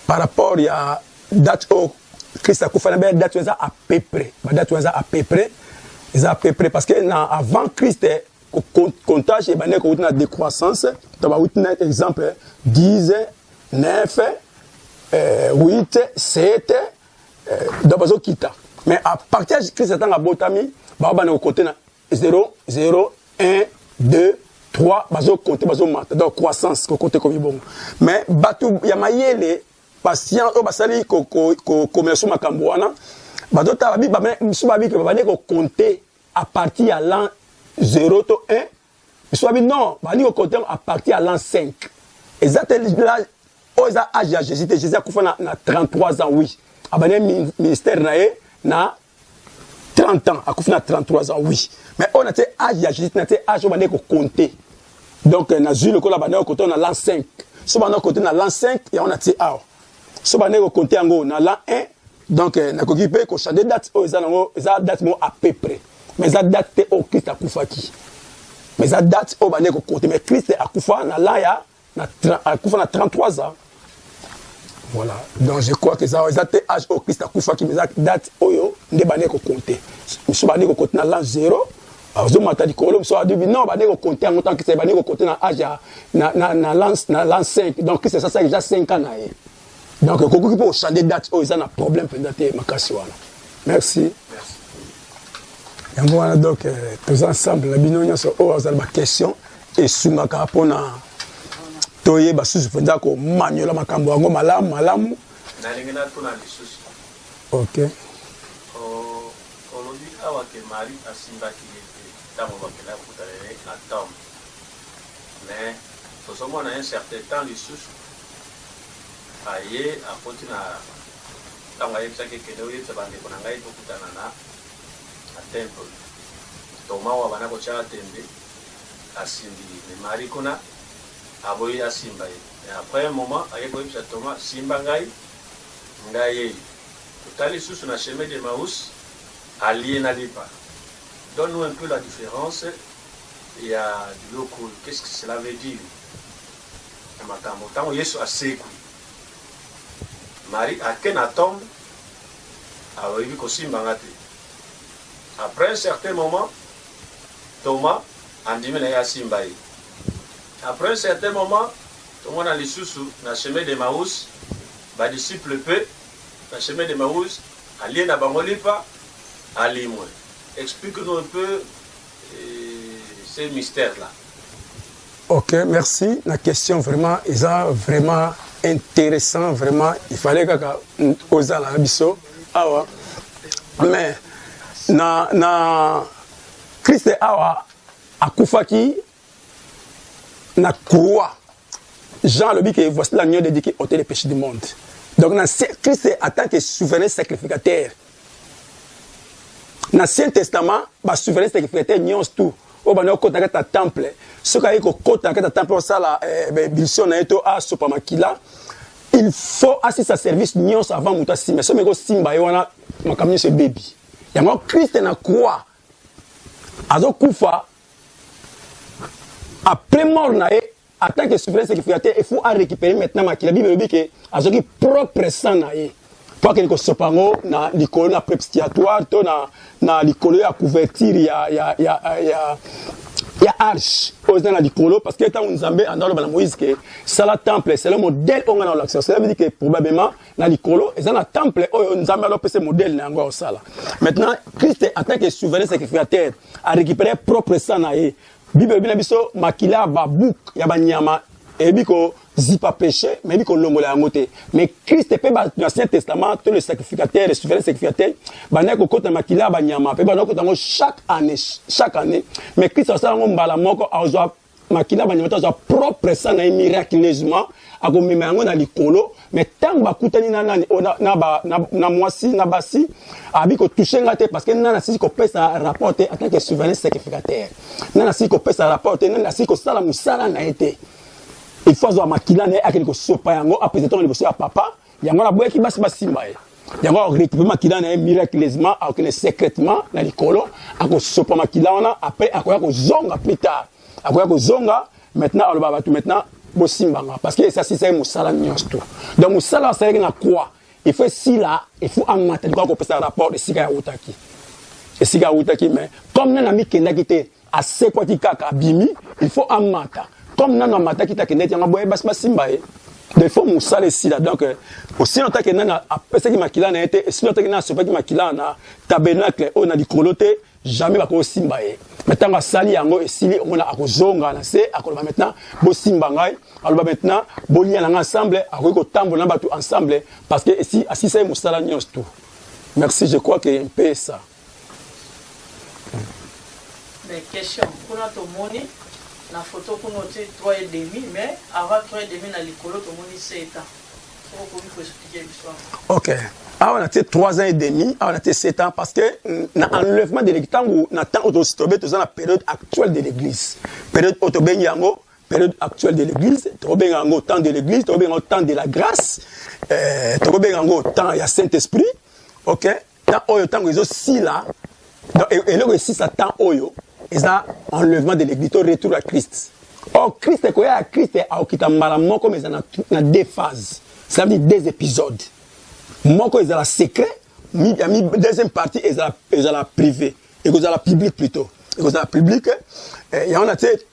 par rapport ya date au Christ akufa na be date à peu près ba date à peu près ils à peu près parce que avant Christ comptage et bané ko na décroissance to ba witna exemple 10 9 8 7 donc bazo kita mais à partir de Christ tanga botami ba bané ko côté na 0 0 1 2 3 bazo compter bazo mata donc croissance ko côté ko bon mais batu ya mayele patient o basali ko commerce makambo wana bazo ta bi ba misuba bi ke ba ne ko compter à partir à l'an 0 to 1 misuba bi non ba ni ko compter à partir à l'an 5 exactement là oza âge à Jésus a kufa na 33 ans oui abane ministère na 30 ans a kufa na 33 ans oui mais on a été âge à Jésus na été âge on ko compter donc na zulu ko la bana ko compter na l'an 5 so bana compter na l'an 5 et on a été ah so bana ko compter ngo na l'an 1 donc na ko kipe ko changer date oza nango za date mo à peu près mais za date au Christ a kufa ki mais za date o bana ko compter mais Christ a kufa na la ya na kufa na 33 ans. Voilà, donc je crois que ça a été âge au Christ à Koufa qui me date oyo nde bané ko compter. Monsieur bané ko compter na l'an 0. Azo mata di kolom so adu non bané ko compter en tant que c'est bané ko compter na âge na l'an 5. Donc c'est ça déjà 5 ans na. Donc ko ko pour changer date oyo ça na problème peut-être makasi wana. Merci. Merci. Donc, tous ensemble, la binonia sur la question et soumaka pour toye basusu fenda ko manyola makambo yango malamu. Nalingena tuna lisusu. OK. Olobi awa ke Marie asimbaki tango bakela kutalele na tombe. Mais tozomona un certain temps lisusu aye akoti na tango ayebisaki ekende oyebisa bandeko na ngai tokutana na temple. Toma wa bana kotyaka tembe asimbi me Marie kuna aboyi asimba ye. Mais après un moment aye koyebisa Thomas simba ngai ye. Totali lisusu na chemin de Maús allié na lipa. Donne-nous un peu la différence. Il y a du local. Qu'est-ce que cela veut dire? Makambo Yesu aseku. Marie a ken tombe awebi kosimba ngate. Après un certain moment, Thomas andimi na yasimba ye. Après un certain moment, Thomas na lisusu na chemin de Maús, ba disciple peu na chemin de Maús allié na bango lipa alimwe. Explique-nous un peu ces mystères-là. OK, merci. La question vraiment, est vraiment intéressant, vraiment. Il fallait que osa la biso. Awa. Mais na Christ awa akufaki na croix. Jean le dit que voici l'agneau dédié ôter les péchés du monde. Donc Christ en tant que souverain sacrificateur. Dans l'Ancien Testament, le souverain sacrificateur nyons tout. Au bana ko ta temple. Ce qui est ko ta temple ça la bilson na eto a sopamakila. Il faut assister à service nyons avant muta simba. So meko simba yona makamni ce baby. Yango Christ na croix. Azo kufa après mort na e en tant que souverain sacrificateur, il faut récupérer maintenant makila. Bible dit que azo ki propre sang na e. Pour que sopango na likolo na propitiatoire to na likolo ya couverture ya arche aux dans la likolo parce que tant Nzambe andalo bana Moïse que ça la temple c'est le modèle on a dans l'action. Ça veut dire que probablement na likolo et dans la temple Nzambe alors ce modèle na ngo sala. Maintenant Christ en tant que souverain sacrificateur a récupéré propre sang na e. Bible bina biso makila ba bouk ya banyama et biko zipa péché mais biko longola ngote. Mais Christ peut dans l'Ancien Testament tout le sacrificateur le souverain sacrificateur bana ko kota makila banyama pe bana ko tango chaque année mais Christ ça ngo mbala moko azwa makila banyama to azwa propre sang na miraculeusement akomema ngo na likolo mais tant bakutani na mwasi na basi abiko toucher ngate parce que nana si ko pesa rapporter en tant que souverain sacrificateur nana si ko pesa rapporter nana si ko sala musala na été. Il faut avoir makila ne akeli ko sopa yango après temps liboso ya papa yango la boyaki basi basimba ye yango récupérer makila ne miraculeusement akene secrètement na likolo ako sopa makila wana après akoya ko zonga plus tard akoya ko zonga maintenant on va tout maintenant bosimba parce que ça c'est musala nyonso tout donc musala ça na quoi il faut si là il faut amata quoi ko pesa rapport de sika ya utaki et sika ya utaki mais comme nana mikenda kité a sekwati kaka bimi il faut amata comme nana mata kita kende yanga boye bas basimba e il faut musala ici là donc aussi longtemps que nana apesa ki makila na été et si longtemps que nana sopa ki makila na tabernacle on a dikoloté jamais ba ko simba e maintenant sali yango esili on a akozonga na se akoloba maintenant bo simba ngai aloba maintenant bo lia na ensemble akoki ko tambola na batu ensemble parce que ici assisa musala nyos tout. Merci, je crois que un peu ça. Mais question pour notre monnaie la photo pour noter 3,5 mais avant 3,5 na likolo to moni 7 ans. Faut expliquer l'histoire. OK. Ah, on a été 3 ans et demi, on a été 7 ans parce que l'enlèvement de l'église, on a tant dans la période actuelle de l'église. Période autobenyango, période actuelle de l'église, autobenyango temps de l'église, autobenyango temps de la grâce, autobenyango temps il y a Saint-Esprit. OK. Dans oyo temps ils aussi là. Et là aussi ça temps oyo. Et ça, enlèvement de l'église, au retour à Christ. Or, Christ, quand il y a Christ, il y a deux phases. Ça veut dire 2 épisodes. Moi, il y a la secret, il y a une deuxième partie, il y a la privée. Et il y a la publique plutôt. Et il y a la publique, il y a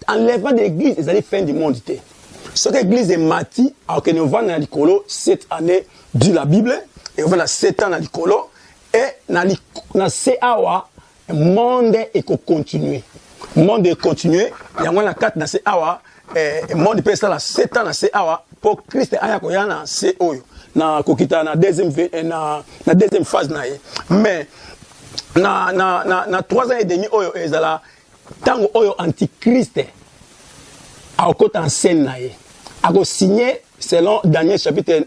enlèvement de l'église, il y a la fin du monde. Ce que l'église est mati, alors que nous avons dans l'écolo 7 années de la Bible, et on va 7 ans dans l'écolo, et na se awa monde et continuer monde et continuer yango na 4 na se awa monde peut ça la 7 ans na se awa pour Christ aya ko yana se oyo na kokita na deuxième phase na ye mais na 3 ans et demi oyo ezala tango oyo antichrist a okota en scène na ye a signé selon Daniel chapitre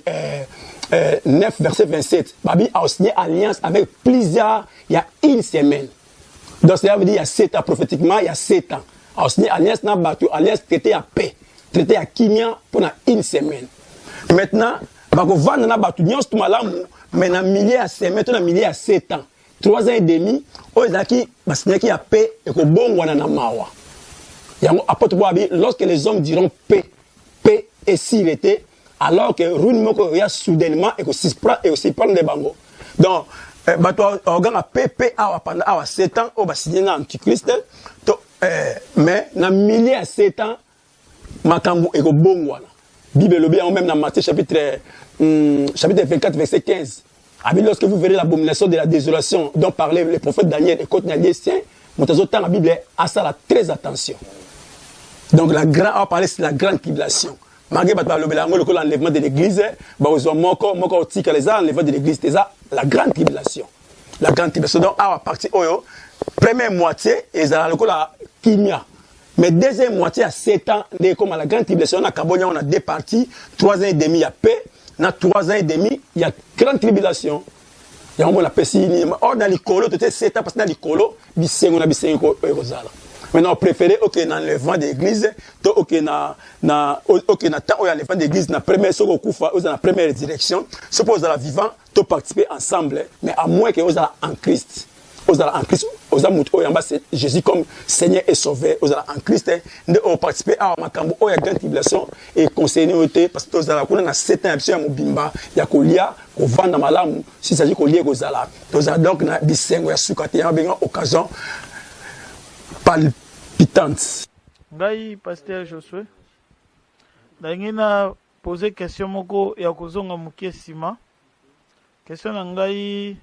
9 verset 27 Babi a signé alliance avec plusieurs il y a une semaine. Donc cela veut dire il y a 7 ans prophétiquement il y a 7 ans a signé alliance na batu alliance traité à paix traité à kimia pendant une semaine. Maintenant bako vendre na batu nyos tout malamu mais na milliers à semaine na milliers à 7 ans 3 ans et demi oyaki basigné qui a paix et ko bongwana na mawa. Yango apôtre Boabi lorsque les hommes diront paix et s'il était alors que ruine moko ya soudainement et aussi prendre des bangos. Donc bato organ a PP pendant 7 ans au signé na antichrist mais na milliers à 7 ans makambo et ko bongwana. Bible le bien même dans Matthieu chapitre 24 verset 15. Lorsque vous verrez l'abomination de la désolation dont parlait le prophète Daniel et côté Nalien, la Bible a ça très attention. Donc on va parler de la grande tribulation. Malgré l'enlèvement de l'église, l'enlèvement de l'église, c'est la grande tribulation. La grande tribulation. Donc à partir première moitié, la kimia. Mais deuxième moitié à 7 ans, comme la grande tribulation, on a 2 parties, 3 ans et demi, il y a paix. Dans 3 ans et demi, il y a grande tribulation. Il y a un peu de or dans les colos, tu sais, 7 ans, parce que dans les colos, il y a des maintenant, on préférait dans le vent de l'église, dans le vent de l'église, dans la première direction, suppose la vivant, tu participer ensemble, mais à moins que vous allez en Christ. Vous allez en Christ, vous allez Jésus comme Seigneur et Sauveur, vous allez en Christ, vous participer à la grande tribulation et conseiller, parce que vous allez 7 ans, il y a Kolia, au vent dans Malam, s'il s'agit de Kolia, vous allez donc, il y a une occasion palpitante. Ngai pasteur Josué ndangina poser question moko ya kozonga mukie sima question na ngai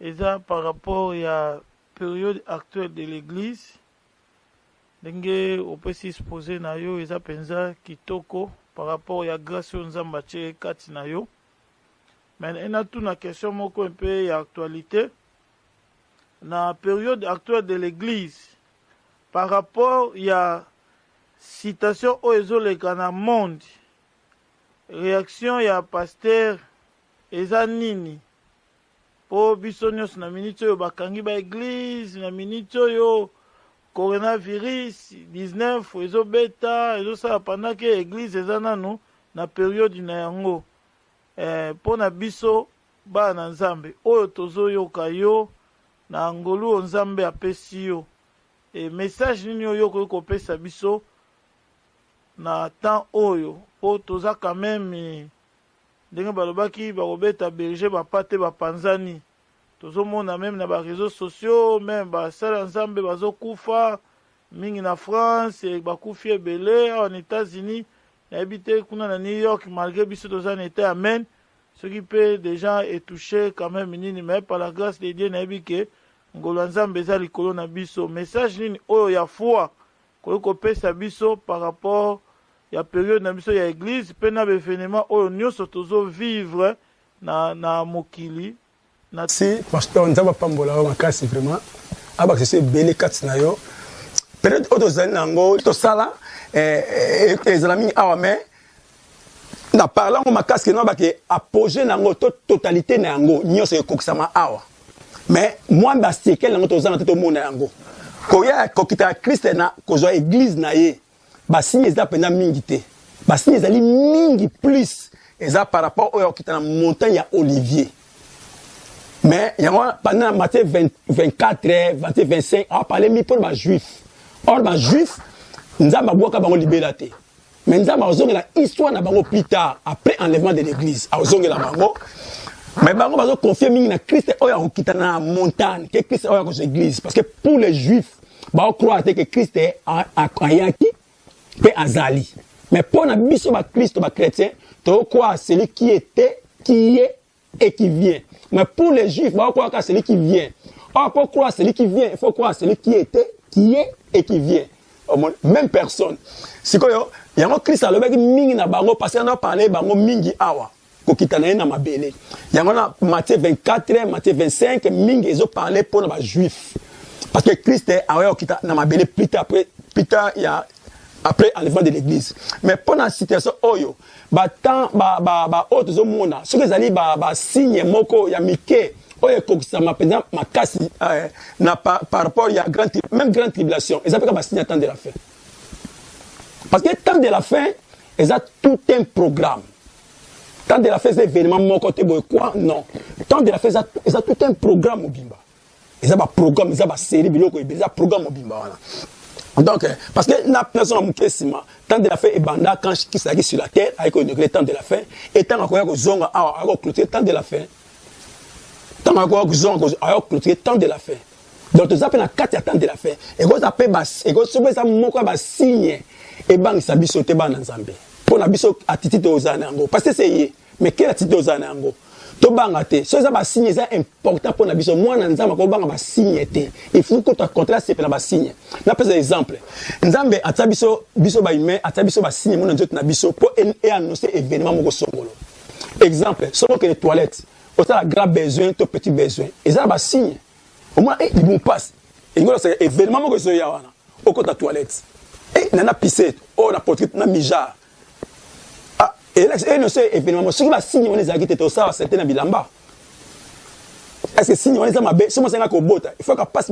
eza par rapport à période actuelle de l'église ndenge opesi exposer na yo eza penza kitoko par rapport à grâce yo nzamba che kati na yo mais ena tout na question moko un peu ya actualité na période actuelle de l'église par rapport à la citation au ezoleka na monde réaction ya pasteur eza nini po biso nyonso na minute oyo bakangi ba église na minute oyo coronavirus 19 ezobeta ezosala pendant que église eza nanu na période na yango mpo na biso bana nzambe oyo tozoyoka yo na ngolu nzambe apesi yo et message nini oyo kopesa biso na temps oyo po toza quand même ndenge balobaki bakobeta berger bapate bapanzani tozomona même na ba réseaux sociaux même basala nzambe bazokufa mingi na France bakufi ebele en États-Unis nayebi te kuna na New York malgré biso toza na été amen ce qui peut déjà est touché quand même nini mais par la grâce de Dieu nayebi ke ngolo nzambe eza likolo na biso message nini oyo ya foi koyo kopesa biso par rapport ya période na biso ya église pe na événement oyo nyonso tozo vivre na mokili na si pasteur nzamba pambola makasi vraiment aba c'est belé kati na yo période oyo tozali nango tosala ezala mingi awa mais na parlant ngo makasi no bake apogé nango totalité na yango nyonso ekokisama awa mais moi basekel nango tozana te mona yango koya kokita Christ na kozwa église na ye basigne eza pena mingi te basigne ezali mingi plus eza par rapport oyo okita na montagne ya Olivier mais yango pendant Matthieu 24 Matthieu 25 a parlé mi pour ba juif or ba juif nzamba boka bango libéra te mais nzamba ozongela histoire na bango plus tard après enlèvement de l'église ozongela bango mais bango bazo confier mingi na Christ oyo okita na montagne que Christ oyo ko église parce que pour les juifs ba croire que Christ est ayaki pe azali mais pour na biso ba Christ ba chrétien to croire celui qui était qui est et qui vient Mais pour les juifs, il faut croire à celui qui vient. Or, pour croire à celui qui vient, il faut croire à celui qui était, qui est et qui vient. Même personne. C'est quoi, il y a un Christ à l'obéi mingi na bango, parce qu'on a parlé bango mingi awa. Kokitana na mabele. Il y a un Matthieu 24, Matthieu 25, mingi ils ont parlé pour les juifs. Parce que Christ est à mabele plus tard, il y a après enlèvement de l'église. Mais pendant la situation oyo, autres monde, ce que zali signe moko ya mike, oyo kokisa mapenda makasi par rapport à même grande tribulation. Ils appellent signe temps de la fin. Parce que temps de la fin, ils ont tout un programme. Temps de la fin, c'est événement mon côté quoi? Non. Temps de la fin, ils ont tout un programme au bimba. Ils ont un programme, ils ont une série, ils ont un programme au bimba. Donc, parce que la personne a tant de la fin est banda quand qui s'agit sur la terre avec le temps de la fin et tant encore que zonga a clôturé temps de la fin. Tant encore que zonga a clôturé temps de la fin. Donc, tu appelles la 4 temps de la fin. Et vous appelez et vous savez ça moko ba signe et bang sa biso te ba na Nzambe. Pour la biso attitude aux anango parce que c'est mais quelle attitude aux anango? To banga te so ça ba signe c'est important pour na biso moi na Nzamba ko banga ba signe te il faut que tu contrat c'est pour ba signe na pesa exemple Nzambe atabiso biso ba humain atabiso ba signe mon nzoto na biso pour et annoncer événement moko songolo exemple solo que les toilettes au ça la grand besoin to petit besoin et ça ba signe au moins ils vont passe et ngolo c'est événement moko so ya wana au côté toilette et nana pisser oh na portrait na mija. Et là, événement, ce qui va signer, on les a quittés au ça, c'était un bilamba. Est-ce que signer, on les a mabé, si on s'en a qu'au bota, il faut qu'on passe,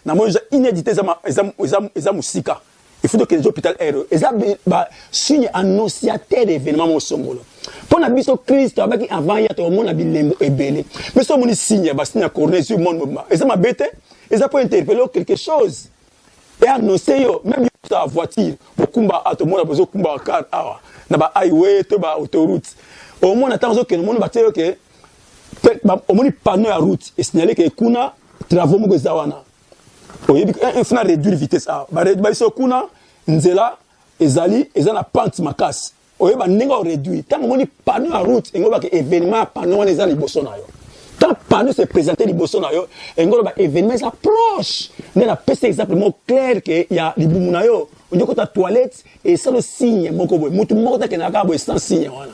na moi, inédité, ils ont musika. Il faut que les hôpitaux aient, ils ont signé annonciateur d'événements au Songolo. Pour la biso Christ, avec avant, il y a tout le monde a bilembo et belé. Mais si on signe, il va signer à corner sur le monde, ils ont mabé, ils ont pas interpellé quelque chose. Et annoncer, même sa voiture, pour combattre à tout le monde, a besoin de combattre car, na ba highway to ba autoroute au moins attends que le monde ba dire que au moins panneau à route et signaler que kuna travaux mo zawana au yebi un fina réduire vitesse ba iso kuna nzela ezali ezana pente makasi au yeba ninga réduire tant mo ni panneau à route et ngoba que événement panneau les ali bosso na yo tant panneau se présenter liboso na yo et ngoba événement ça proche ne la pèse exactement clair que il y a libumu na yo on dit que ta toilette et ça le signe mon kobo mutu moko ta kenaka bo sans signe wana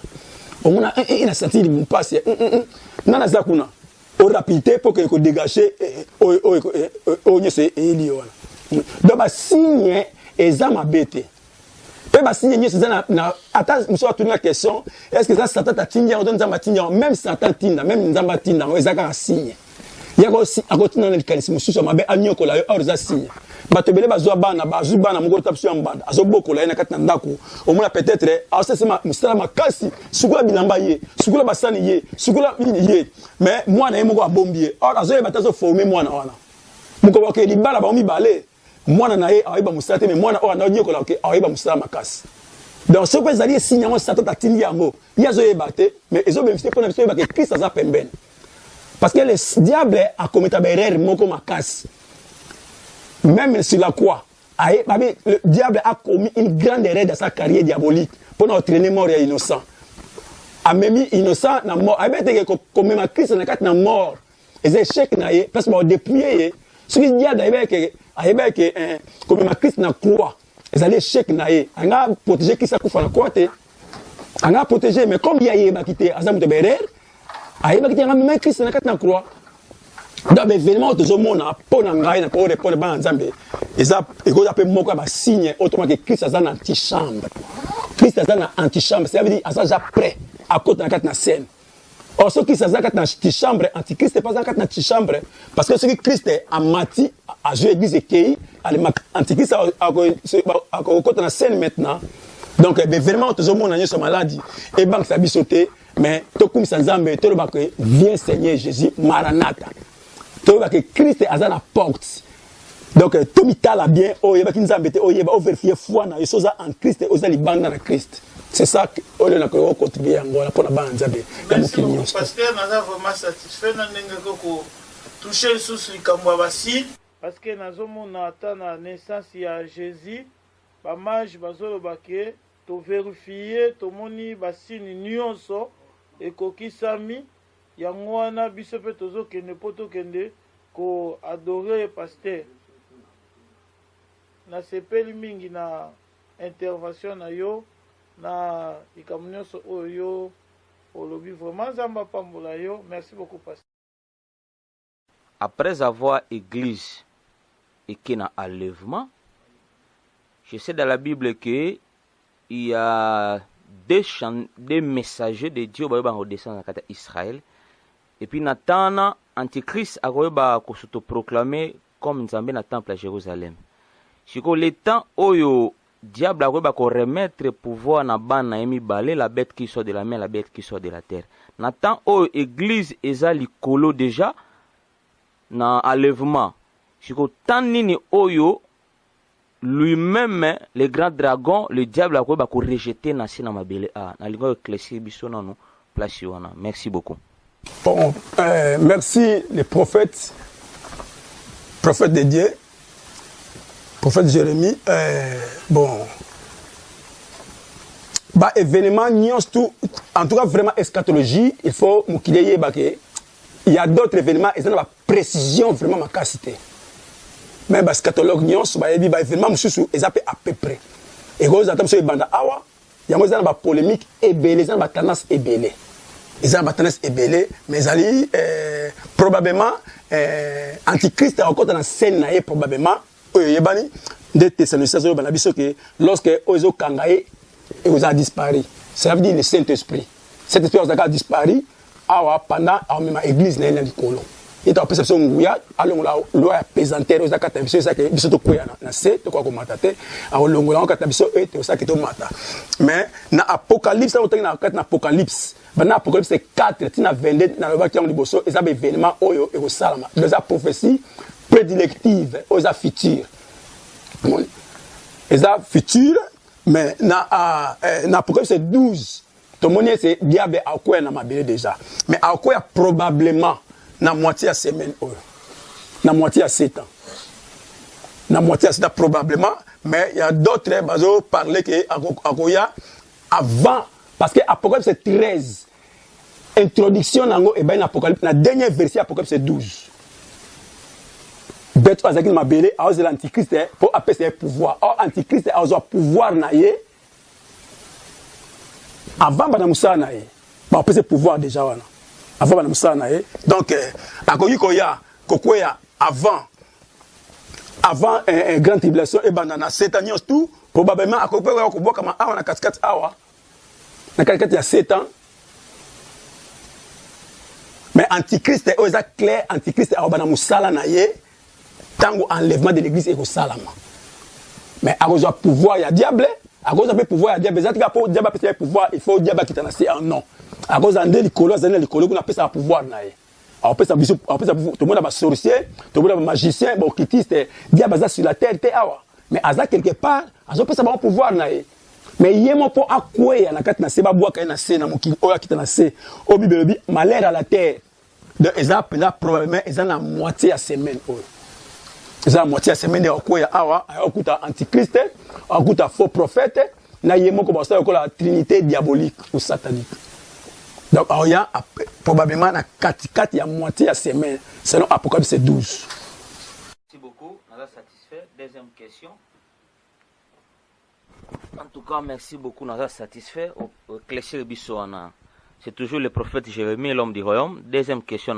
on a une senti libumu passe nana zakuna au rapidité pour que dégager o nyese eli wana donc ba signe ezama bete pe ba signe nyese na attends monsieur a tourner la question est-ce que ça Satan ta tindia on donne nzamba tindia même Satan tinda même nzamba tinda on ezaka signe yako si akotina na likalisi mususu mabe anyokola yo or za signe bato bele bazwa bana bazu bana moko tapsu mbanda azobokola ina kati na ndako omona peut-être asesema musala makasi sukula bilamba ye sukula basani ye sukula ye mais moi na yemoko abombie or azoye batazo former mwana wana muko bako libala ba mi bale mwana na ye ayiba musala te mais mwana o anyokola ke ayiba musala makasi donc ce que zali signe ngo Satan tatindi yango yazoye bate mais ezo bénéficier pour na biso ba ke Christ aza pembeni. Parce que le diable a commis une erreur, moko makasi. Même sur la croix, le diable a commis une grande erreur dans sa carrière diabolique pour entraîner mort et innocent. A même innocent na mort, a été comme ma Christ na mort. Et c'est échec na ye parce que depuis ce qui diable a été comme ma Christ na croix. Et c'est échec na ye. On a protégé qui ça kufa na croix te. On a protégé mais comme il y a eu bakité azam de erreur. Aïe, bah, qui t'a même Christ na quatre croix. Donc, événement, tout le monde a pas d'engrais, n'a pas de pas de ban Nzambe. Et ça, et qu'on appelle moi quoi, bah signe autrement que Christ a une antichambre. Christ a une antichambre, ça veut dire à ça déjà prêt à côté de la scène. Or, ce qui s'est dans une antichambre, antichrist n'est pas dans une antichambre, parce que ce qui Christ a mati à jouer l'église et qui antichrist à côté de la scène maintenant. Donc, vraiment, tout le monde a une maladie. Et banque ça bisoté. Mais tout comme ça Nzambe tout le monde vient Seigneur Jésus Maranatha tout le monde que Christ est à la porte donc tout mitala bien oh yeba ki Nzambe te oh yeba vérifier foi na yosoza en Christ aux libanda na Christ c'est ça que on a ko contribuer ngola pour la bande Nzambe pasteur naza vraiment satisfait na ndenge ko toucher sous likambo basi parce que nazomona ata na naissance ya Jésus ba mage bazoloba ke to vérifier to moni basini nyonso ekokisami yango wana biso mpe tozokende mpo tokende koadore paster. Nasepeli mingi na intervention na yo na likambo nyonso oyo yo olobi. Vraiment nzambe apambola yo. Merci beaucoup paster. Après avoir église et qu'il y a un enlèvement, je sais dans la Bible qu'il y a des messagers de Dieu qui sont descendus dans Israël. Et puis Nathan, Antichrist, a s'autoproclamé comme Nzambe dans le temple à Jérusalem. C'est que le temps où le diable a remettre le pouvoir dans la bête qui sort de la mer, la bête qui sort de la terre. Nathan, où l'église est l'icolo déjà dans l'enlèvement. C'est que tant nini oyo lui-même le grand dragon le diable a rejeté na sina mabele a na lingo éclaircir biso na nous place wana. Merci beaucoup. Bon, merci les prophètes de Dieu, prophète Jérémie. Bon, bah événement nyons tout, en tout cas vraiment eschatologie, il faut mukileye baké. Il y a d'autres événements, ils ont la précision vraiment ma capacité. Même les scatologues nyons, bah événement mususu, ils appellent à peu près. Et quand ils attendent sur les bandes awa, il y a une polémique ébélée, ils ont une tendance ébélée. Ils ont une tendance ébélée, mais ils probablement Antichrist a encore dans la scène probablement. Des Thessaloniciens que lorsque ils ont kangaé, ils ont disparu. Ça veut dire le Saint-Esprit. Cet esprit a disparu pendant l'église n'a pas et ta perception nguya alongo la loi pesantere za kata biso ça que biso to koya na se to kwa komata te alongo la kata biso et to ça que to mata mais na apocalypse na otenga na kata na apocalypse bana apocalypse 4 tina 22 na loba kiango liboso eza be événement oyo e ko salama les prophéties prédictives aux futures eza future mais na apocalypse 12 to moni c'est diable akoya na mabele déjà mais akoya probablement na moitié à semaine, na moitié à 7 ans. Na moitié à 7 ans probablement, mais il y a d'autres qui ont parlé que Akoya avant, parce que Apocalypse 13, introduction nango et ben Apocalypse, la dernière version Apocalypse 12. Beto azaki mabele, a osé l'antichrist pour appeler ses pouvoirs. Or antichrist a osé pouvoir naie avant bana musa naie. Ba appeler ses pouvoirs déjà wana. Avant donc avant une grande tribulation et banana 7 ans tout probablement à côté comme on a 4 hours na 4 il y a 7 ans mais antichrist est aux clair antichrist a bana musala na ye tango enlèvement de l'église et au salama mais à cause du pouvoir il y a diable à cause du pouvoir il y a diable ça pour diable peut pouvoir il faut diable qui t'annoncer en non à cause de l'école, on appelle ça pouvoir. On appelle ça tout le monde a sorcier, tout le monde a magicien, occultiste, diable sur la terre, mais à ça quelque part, on appelle ça pouvoir. Mais il y a un peu à quoi il y a un cas de bois qui est nassé, au Bible, malheur à la terre. Donc, ils ont probablement la moitié à semaine. Ils ont la moitié à semaine de quoi il y a un antichrist, un faux prophète, il y a la trinité diabolique ou satanique. Donc, il y a probablement la 4 il y a moitié à semaine, selon Apocalypse 12. Merci beaucoup, on a satisfait. Deuxième question. En tout cas, merci beaucoup, on a satisfait. C'est toujours le prophète Jérémie, l'homme du royaume. Deuxième question,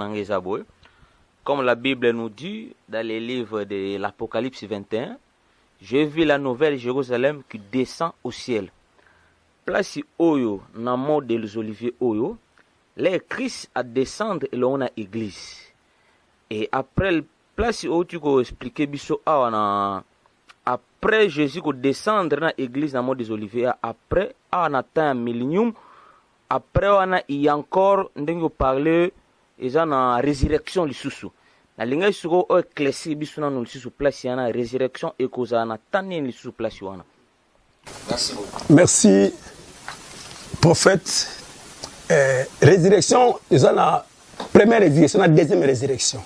comme la Bible nous dit dans les livres de l'Apocalypse 21, j'ai vu la nouvelle Jérusalem qui descend au ciel. Place oyo na mot des oliviers oyo les Christ à descendre et l'on a église et après place où tu peux expliquer biso awana après Jésus ko descendre na église na mot des oliviers après on atteint millénium après on a y encore ndenge parler ils ont na résurrection lisusu na linga suko o éclaircir biso na no lisusu place yana résurrection et cause na tani lisusu place wana. Merci beaucoup. Merci, prophète. Résurrection, ils ont la première résurrection, la deuxième résurrection.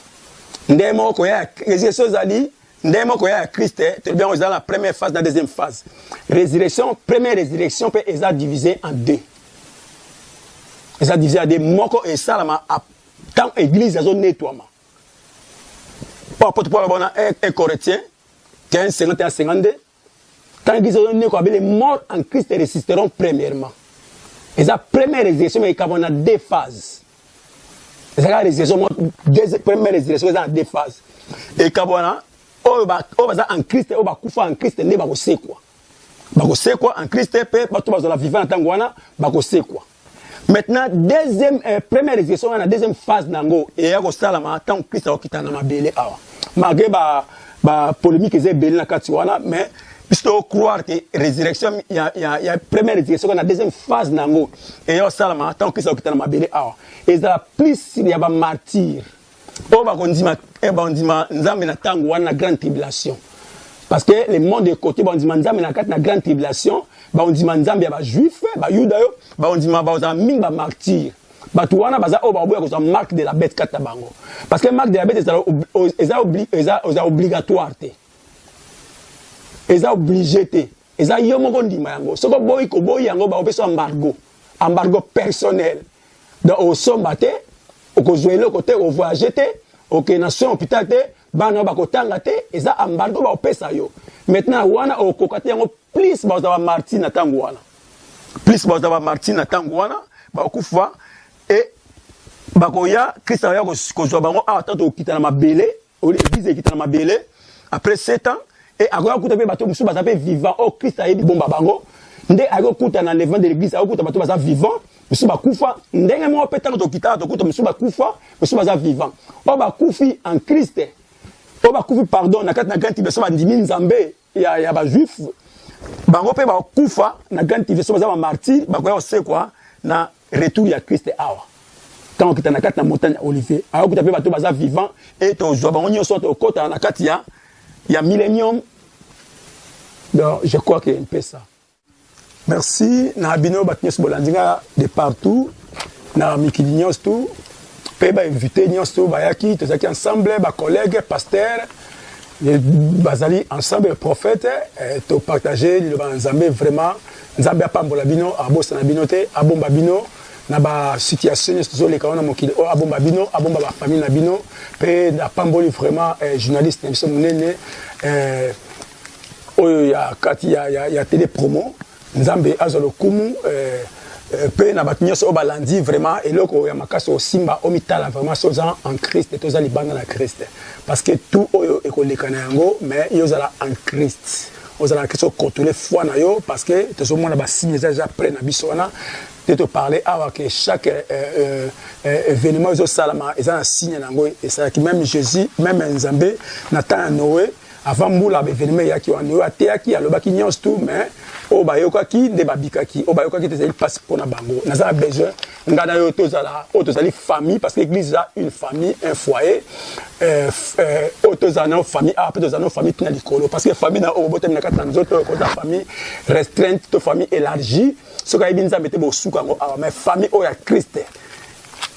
Ndemo koya résurrection zali, ndemo koya Christ, tu bien ils ont la première phase, la deuxième phase. Résurrection, première résurrection peut être divisée en deux. Ils ont divisé en deux. Moko et salama tant église azo nettoiement pas pour un Corinthien 15 51 52 tant église azo nettoiement les morts en Christ résisteront premièrement. Et la première résurrection mais il y a deux phases. La résurrection première résurrection il y a deux phases. Et kabona en Christ en Christ ne ba ko sekwa. Ba ko sekwa en Christ pe ba to ba la vivant en tangwana ba ko sekwa. Maintenant deuxième première résurrection na deuxième phase nango et ya ko sala ma tant Christ a kitana mabele awa. Malgré ba polémique ezé belé na kati wana mais puisque croire que résurrection il y a première résurrection na deuxième phase nango et ya sala ma tant Christ a kitana mabele awa. Et ça plus il y a ba martyr. Nzambe na tango wana grande tribulation parce que le monde de côté bondima nzambe na kati na grande tribulation bondima nzambe ya ba juif ba yuda yo bondima ba za mingi ba martyr batu wana baza o ba boya ko za marque de la bête kata bango parce que marque de la bête eza obligatoire te eza obligé te eza yo moko ndima yango soko boyi ko boyi yango ba opeso embargo personnel donc au sombate au jouer côté au voyager ok nation hôpital te bana ba kotanga te eza embargo ba opesa yo maintenant wana au kokate yango plus ba za martyr na tango wana plus ba za martyr na tango wana ba kufa et ba koya Christ ya ko zo bango attendre okita na mabele au église ekita na mabele après 7 ans et akoya kuta pe bato musu ba za pe vivant au Christ ayebi bomba bango nde akokuta na levant de l'église akokuta bato ba za vivant monsieur bakufa ndenge mo petaka to kitaka to kuta monsieur bakufa monsieur baza vivant o bakufi en Christ o bakufi pardon na kati na ganti beso ba ndimi nzambe ya ba juif bango pe bakufa na ganti beso baza ba martyr bakoya osekwa na retour ya Christ awa tant que na kati na montagne Olivier awa kuta pe bato baza vivant et to zo bango nyonso to kota na kati ya millénium donc je crois que un peu ça. Merci na bino batnyes bolandinga de partout na mikili nyos tout pe ba invité nyos tout bayaki tozaki ensemble ba collègues pasteurs bazali ensemble prophètes to partager le nzambe vraiment nzambe apambola bino abosa na bino te abomba bino na ba situation zo le kaona mokili o abomba bino abomba ba famille na bino pe na pamboli vraiment journaliste na biso munene oyo ya kati ya télé promo nzambe azolo kumu pe na batunyoso obalandi vraiment eloko ya makasi osimba omitala vraiment soza en Christ toza libanda na Christ parce que tout oyo ekolekana yango mais yozala en Christ ozala question contrôler foi na yo parce que tozomona ba signes déjà près na biso wana te parler avant que chaque événement zo salama eza un signe nango et ça qui même Jésus même nzambe na temps Noé avant moula événement yaki wa Noé ateaki alobaki nyonso tout mais o bayokaki de babikaki o bayokaki te passe pour na bango naza besoin ngana yo tozala o tozali famille parce que l'église a une famille un foyer o tozana famille après tozana famille na likolo parce que famille na o botem na kata nzoto ko ta famille restreinte to famille élargie ce ka ibinza mete bo suka ngo mais famille o ya Christ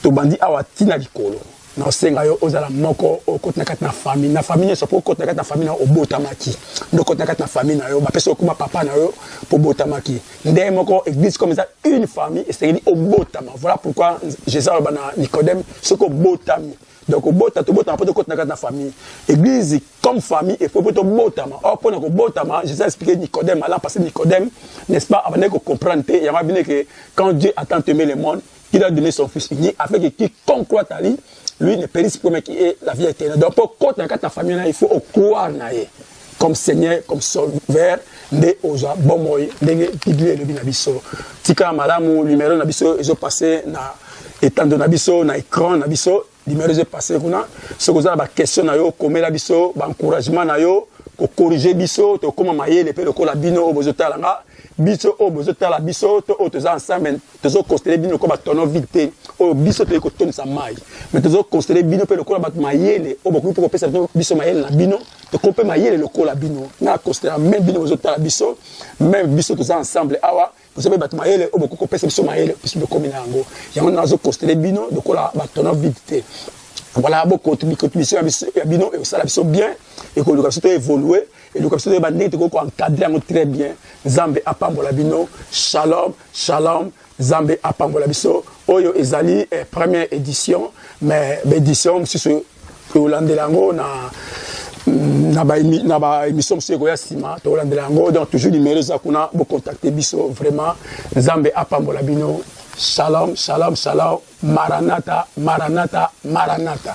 to bandi awa tina likolo na senga yo ozala moko okota na famille na famille so pour okota na famille na obotamaki ndoko na famille na yo ba pesa okuma papa na yo pour botamaki ndé moko église comme ça une famille et c'est dit obotama voilà pourquoi Jésus a bana Nicodème ce que botami donc obota to botama pour okota na famille église comme famille et faut to botama or pour na ko botama Jésus a expliqué Nicodème là parce que Nicodème n'est-ce pas avant de comprendre il y a bien que quand Dieu a tant aimé le monde il a donné son fils unique afin que quiconque croit à lui ne périsse pas mais qui est la vie éternelle. Donc pour côté dans ta famille il faut croire na ye comme Seigneur comme sauveur de oza bomoy ndenge Bible le bina biso tika malamu numéro na biso ils ont passé na étendre na biso na écran na biso numéro ils ont passé kuna ce que vous avez ba question na yo comme la biso ba encouragement na yo ko corriger biso to comment mayele pe le ko la bino obozotala nga biso obozotala biso to otoza ensemble tozo considérer bino comme tono vite o biso to ko tonisa mai mais tozo considérer bino pe le ko la mayele oboku pour pesa biso mayele na bino to ko pe mayele le ko la bino na considérer même bino obozotala biso même biso toza ensemble awa vous savez bat mayele oboku ko pesa biso mayele biso be komina ngo yango nazo considérer bino de ko la tono vite. Voilà, beaucoup de contributions à bino et ça la bien et que le capacité évoluer et le capacité de bandit ko encadrer très bien Nzambe apambola bino shalom shalom Zambé apambola biso oyo ezali première édition mais édition sur Holandelango na ba émission monsieur Goya Sima to Holandelango donc toujours numéro za kuna bo contacter biso vraiment Zambé apambola bino. Shalom, shalom, shalom, Maranatha, Maranatha, Maranatha.